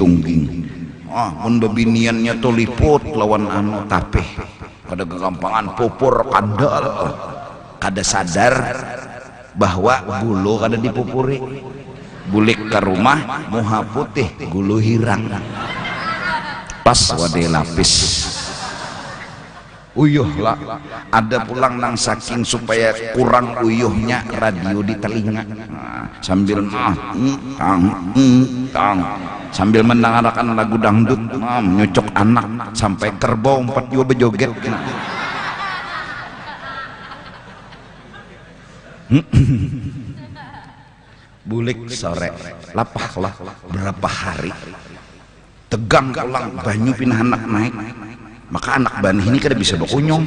mun bebiniannya tuh liput lawan anu, tapi kada kegampangan pupur kandal, kada sadar bahwa bulu kada dipupuri, bulik ke rumah muha putih gulu hirang pas wade lapis uyuh lah. Ada pulang nang saking supaya kurang uyuhnya radio di telinga, sambil tang sambil mendengarkan lagu dangdut, nyocok anak sampai kerbau 4 juga bejoget. Bulik sore lapahlah berapa hari tegang pulang banyu pinah anak naik, maka anak banih ini kada bisa berkunyong.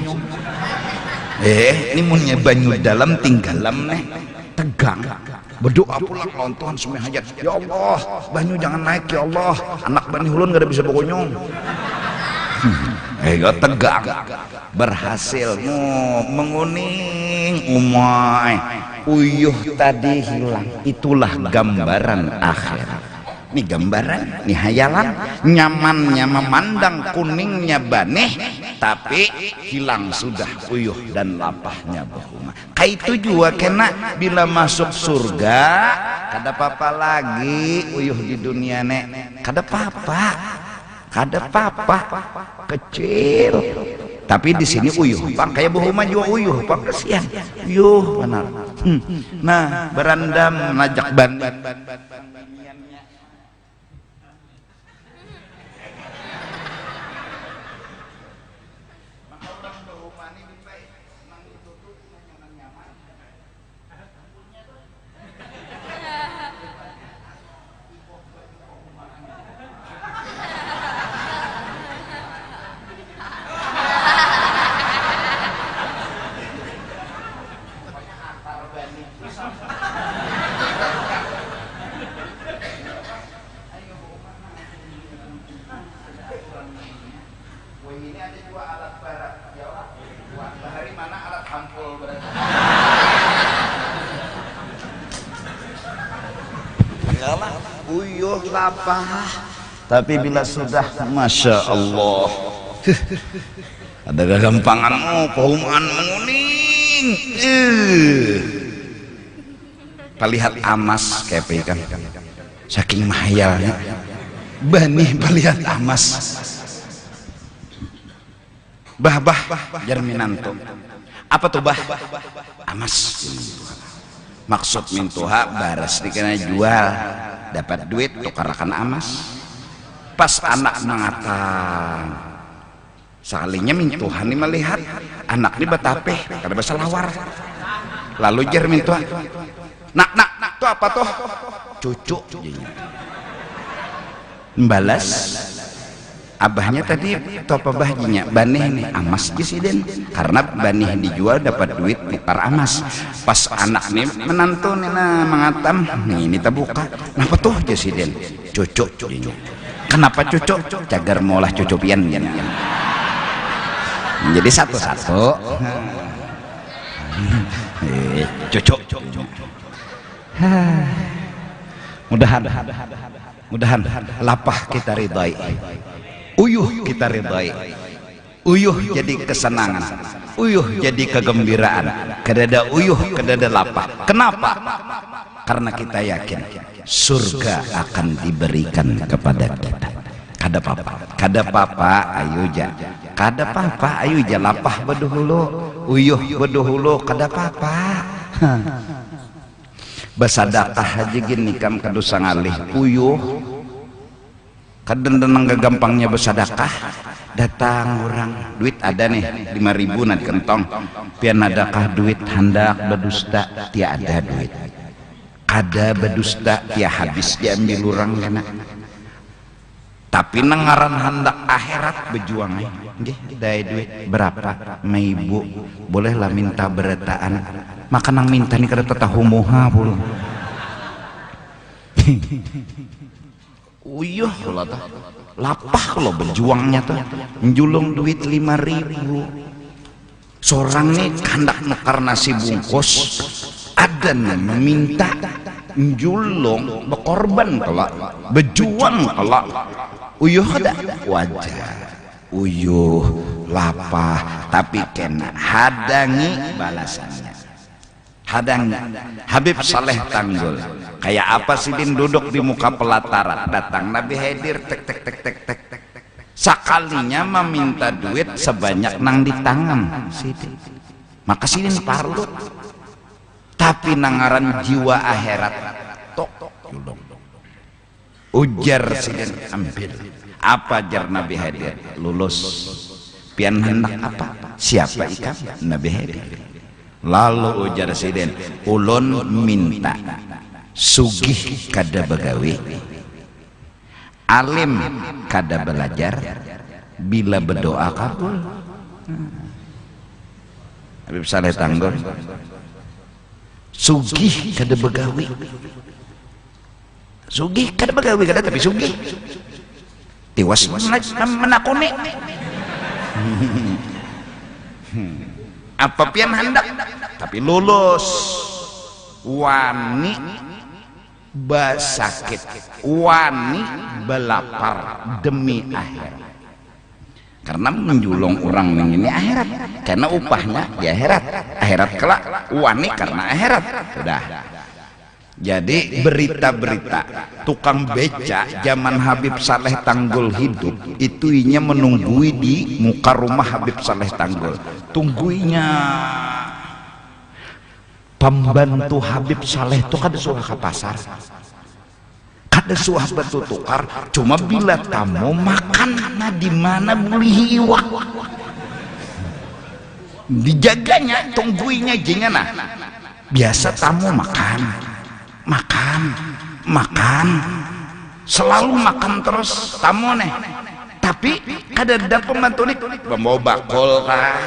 Ini munnya banyu dalam tinggalam nih tegang, berdoa pulang lawan Tuhan semua hajat, ya Allah banyu jangan naik ya Allah, anak banih ulun kada bisa berkunyong. Tegang berhasil menguning umai uyuh tadi hilang. Itulah gambaran akhirat. Ini gambaran, ini hayalan. Nyamannya memandang kuningnya banih, tapi hilang sudah uyuh dan lapahnya behuma. Itu juga kena bila masuk surga kada apa-apa lagi uyuh di dunia nek, kada apa-apa kecil. Tapi di sini uyuh pang kayak behuma juga uyuh pang kasihan uyuh benar. Nah berandam ngajak ban ini ada dua alat barat Jawa. Bahari mana alat hampul berarti. Yalah, uyuh lapah. Tapi bila sudah, masya Allah, ada kegampanganmu, pauman menguning. Palihat amas kayak ikan, saking mahayalnya. Bani palihat amas. Bah Jerminanto. Apa tuh bah? Amas. Maksud mintuha baras dikena jual, dapat duit tukarakan amas. Pas anak mengatakan sekalinya mintuhan ini melihat anak ini betapeh karena bahasa lawar. Lalu jer mintuhan, nak tuh apa tuh? Cucu. Membalas abahnya tadi tuh apa bahjinya? Banih nih amas gisiden, karena banih dijual dapat duit tukar amas. Pas anak nih menantu nih mengatam, nih ini terbuka. Kenapa tuh gisiden? Cucu. Kenapa cucu? Cagar molah cucupian ya. Jadi satu-satu. Cucu. Mudahan lapah kita ridhai. Uyuh kita ridhai. Uyuh jadi kesenangan. Uyuh jadi kegembiraan. Kedada uyuh, kedada lapah. Kenapa? Karena kita yakin surga akan diberikan kepada kita. Kada papa ayo ja. Kada papa ayo ja lapah beduhulu. Uyuh beduhulu kada papa. Basadakah haji gini kam kadosa ngalih uyuh. Kadang-kadang gampangnya bersadakah. Datang orang duit ada nih 5.000 nanti kentong. Pian adakah duit hendak berdusta? Tiada duit. Ada berdusta ya habis diambil orang kena. Tapi nengaran hendak akhirat berjuang nggih daya duit berapa maibu bolehlah minta beretaan maka nang minta nih kada tahu moha puluh. Uyuh kalau tah lapah kalau berjuangnya tuh menjulung duit 5.000 seorang nih kandak nukar nasi bungkus ada nih meminta menjulung berkorban kelak berjuang kelak uyuh ada wajar uyuh lapah tapi kena hadangi balasannya. Hadangi Habib Saleh Tanggul kayak apa sih din duduk di muka pelataran datang Nabi hadir tek sekalinya meminta duit sebanyak nang di tangan sidin maka sidin parlut tapi nangaran jiwa akhirat tok ujar sidin ambil apa jar Nabi hadir lulus pian hendak apa siapa ikan Nabi hadir lalu ujar sidin ulun minta sugih kada begawi alim kada belajar bila berdoa kabul. Habib Saleh Tanggul sugih kada begawi sugih kada begawi kada tapi sugih tiwas menakuni apa pian hendak tapi lulus wani basakit wani belapar demi akhirat karena menjulung orang yang ini akhirat karena upahnya di akhirat kelak wani karena akhirat sudah. Jadi berita-berita tukang beca zaman Habib Saleh Tanggul hidup itu inya menunggui di muka rumah Habib Saleh Tanggul tungguinya pembantu Habib Saleh itu kada suah ke pasar kada suah batu tukar cuma bila tamu makan di mana beli iwak dijaganya tungguinya jengana biasa tamu makan selalu makan terus tamu nih tapi kada ada pembantu nih membawa bakul kah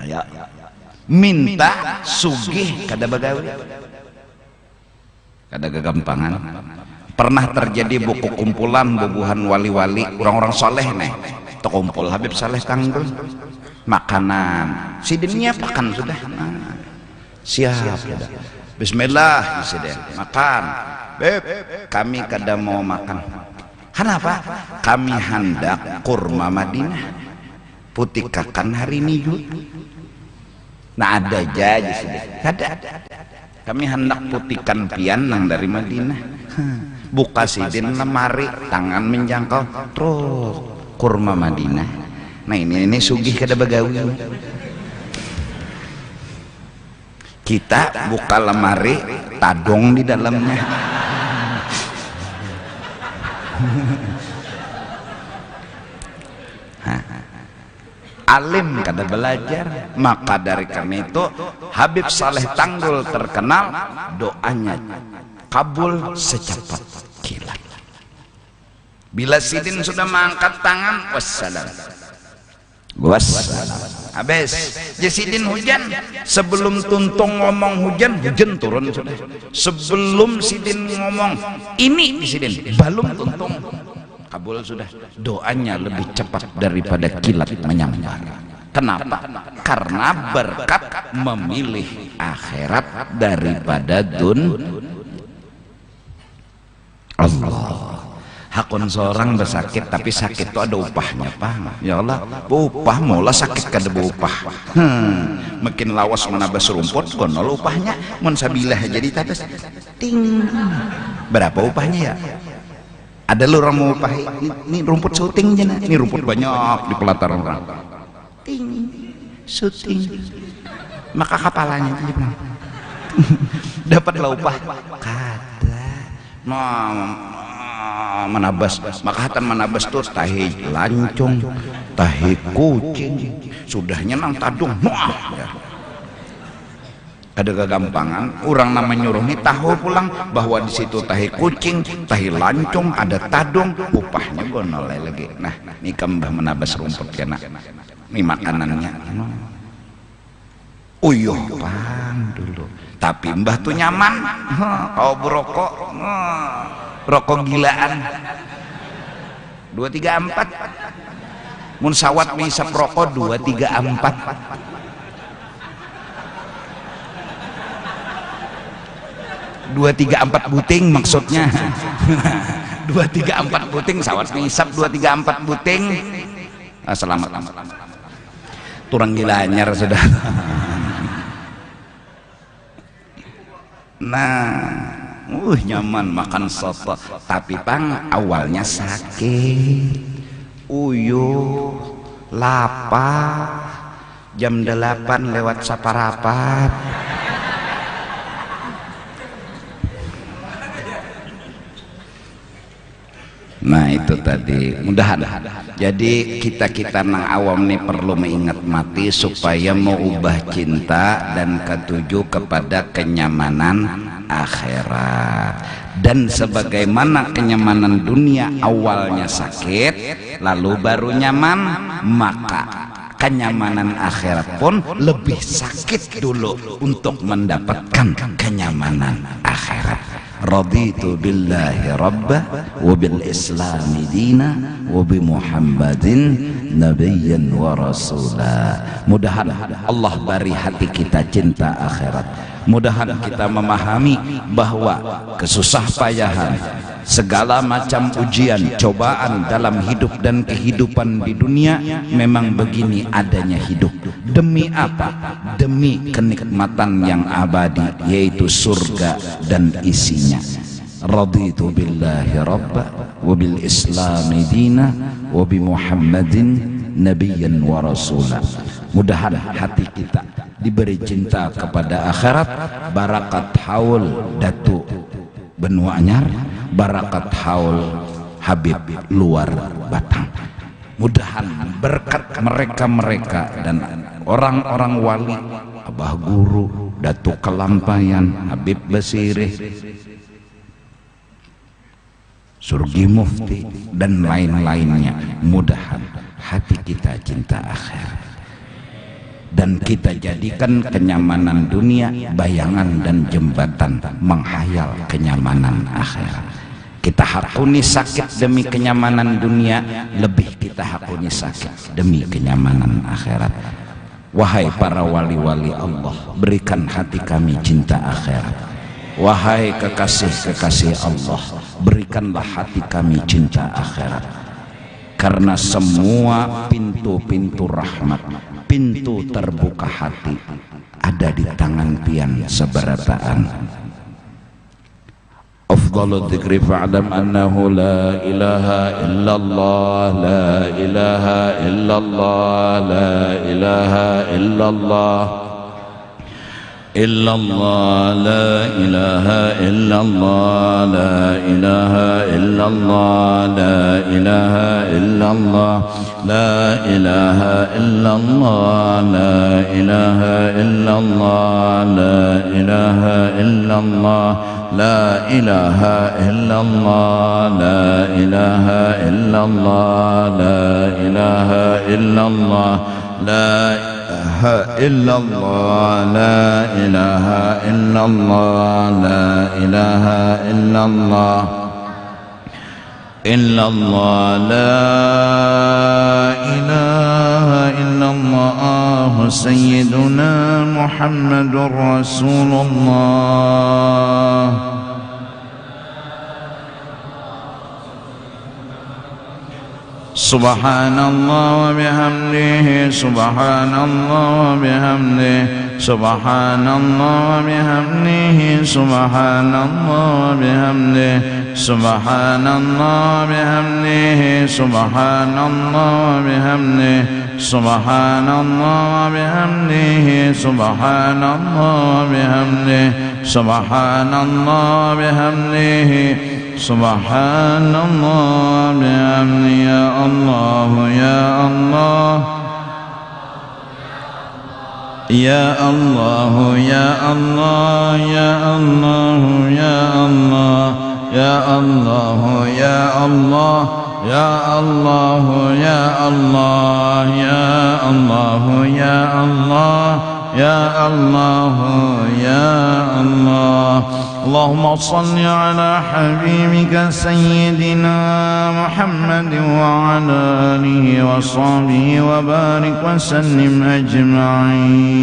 ya minta sugih kada bagawi kada kegampangan. Pernah terjadi buku kumpulan bubuhan wali-wali orang-orang soleh nih terkumpul Habib Saleh Tanggul, makanan sidin nyiapkan sudah. Siap sudah. Bismillah sudah makan. Beb, kami kada mau makan. Kenapa? Kami hendak kurma Madinah putih kakan hari ini juga. Nah ada aja sudah. Ada. Kami hendak putihkan pian nang dari Madinah. Buka sidin lemari, tangan menjangkau terus kurma Madinah. Nah ini sugih kada bagawi. Kita buka lemari, tadong di dalamnya. Alim kada belajar, maka dari karena itu Habib Saleh Tanggul terkenal doanya kabul secepat kilat. Bila sidin sudah mengangkat tangan, wassalam, habis. Sidin hujan, sebelum tuntung ngomong hujan turun sudah. Sebelum sidin ngomong ini sidin belum tuntung kabul sudah. Doanya lebih cepat daripada kilat menyambar. Kenapa? Karena berkat memilih akhirat daripada Allah. Hakun seorang bersakit, tapi sakit itu ada upahnya, paham? Ya Allah, upah mula sakit kada upah. Makin lawas menabas rumput, gonol upahnya. Mensabilah jadi tatas. Ting. Berapa upahnya ya? Ada lu orang mau upah. Ini rumput syuting jana. Ini rumput banyak di pelataran orang. Ting. Syuting. Maka kepalanya itu dapatlah upah. Kada. Menabas, maka hatan menabas tuh tahi lancung, tahi kucing, sudahnya nang tadung. Ada kegampangan orang nama nyuruh nih tahu pulang bahwa di situ tahi kucing, tahi lancung, ada tadung, upahnya gonolai lagi. Nah ini kembah menabas rumput kena, ini makanannya. Uyuh bang dulu, tapi mbah tuh nyaman. Kau berokok, rokok gilaan 234 mun sawat misap rokok 234 buting maksudnya. 234 buting sawat misap 234 buting. Selamat turang gila anyar sudah. Nah nyaman makan soto, tapi pang awalnya sakit, uyuh, lapar, jam 8 lewat saparapat. Nah itu tadi, mudahan. Jadi kita nang awam nih perlu mengingat mati supaya mau ubah cinta dan ketujuh kepada kenyamanan akhirat. Dan sebagaimana kenyamanan dunia awalnya sakit lalu baru nyaman, maka kenyamanan akhirat pun lebih sakit dulu untuk mendapatkan kenyamanan akhirat. Raditu billahi rabba wa bil islami dina wa bi muhammadin nabiyyan wa rasula. Mudahan Allah beri hati kita cinta akhirat. Mudahan kita memahami bahwa kesusah payahan, segala macam ujian, cobaan dalam hidup dan kehidupan di dunia memang begini adanya hidup. Demi apa? Demi kenikmatan yang abadi, yaitu surga dan isinya. Raditu billahi rabba wa bil islami dina wa bi muhammadin nabiyyan wa rasula. Mudahan hati kita diberi cinta kepada akhirat. Barakat haul Datuk Benua Anyar, barakat haul Habib luar Batang. Mudahan berkat mereka-mereka dan orang-orang wali, Abah Guru, Datuk Kelampayan, Habib Basirih, Surgi Mufti dan lain-lainnya, mudahan hati kita cinta akhirat dan kita jadikan kenyamanan dunia bayangan dan jembatan menghayal kenyamanan akhirat. Kita hakuni sakit demi kenyamanan dunia, lebih kita hakuni sakit demi kenyamanan akhirat. Wahai para wali-wali Allah, berikan hati kami cinta akhirat. Wahai kekasih-kekasih Allah, berikanlah hati kami cinta akhirat. Karena semua pintu-pintu rahmat, pintu terbuka hati ada di tangan pian seberataan. Afdalul dzikri fa'lam annahu la ilaha illallah, la ilaha illallah, la ilaha illallah, illallah, la ilaha illallah, la ilaha illallah, la ilaha illallah, la ilaha illallah, la ilaha illallah, la ilaha illallah, la ilaha illallah, la ilaha illallah, la ilaha illallah, la ilaha illallah, la ilaha illallah, la ilaha illallah, illallah, la ilaha illallah, sayyiduna Muhammadur Rasulullah. Subhanallah wa bihamdihi, subhanallah wa bihamdihi, subhanallah wa bihamdihi, subhanallah wa bihamdihi, subhanallah wa bihamdihi, subhanallah wa bihamdihi, subhanallah wa bihamdihi, subhanallah wa bihamdihi, subhanallah wa bihamdihi, subhanallah bihamdi. Ya Allah, ya Allah, ya Allah, ya Allah, ya Allah, ya Allah, ya Allah, ya Allah, ya Allah, ya Allah, ya Allah, ya Allah, ya Allah, ya Allah. Allahumma salli ala habibika sayyidina Muhammad wa ala alihi wa sahbihi wa barik wa sallim ajma'in.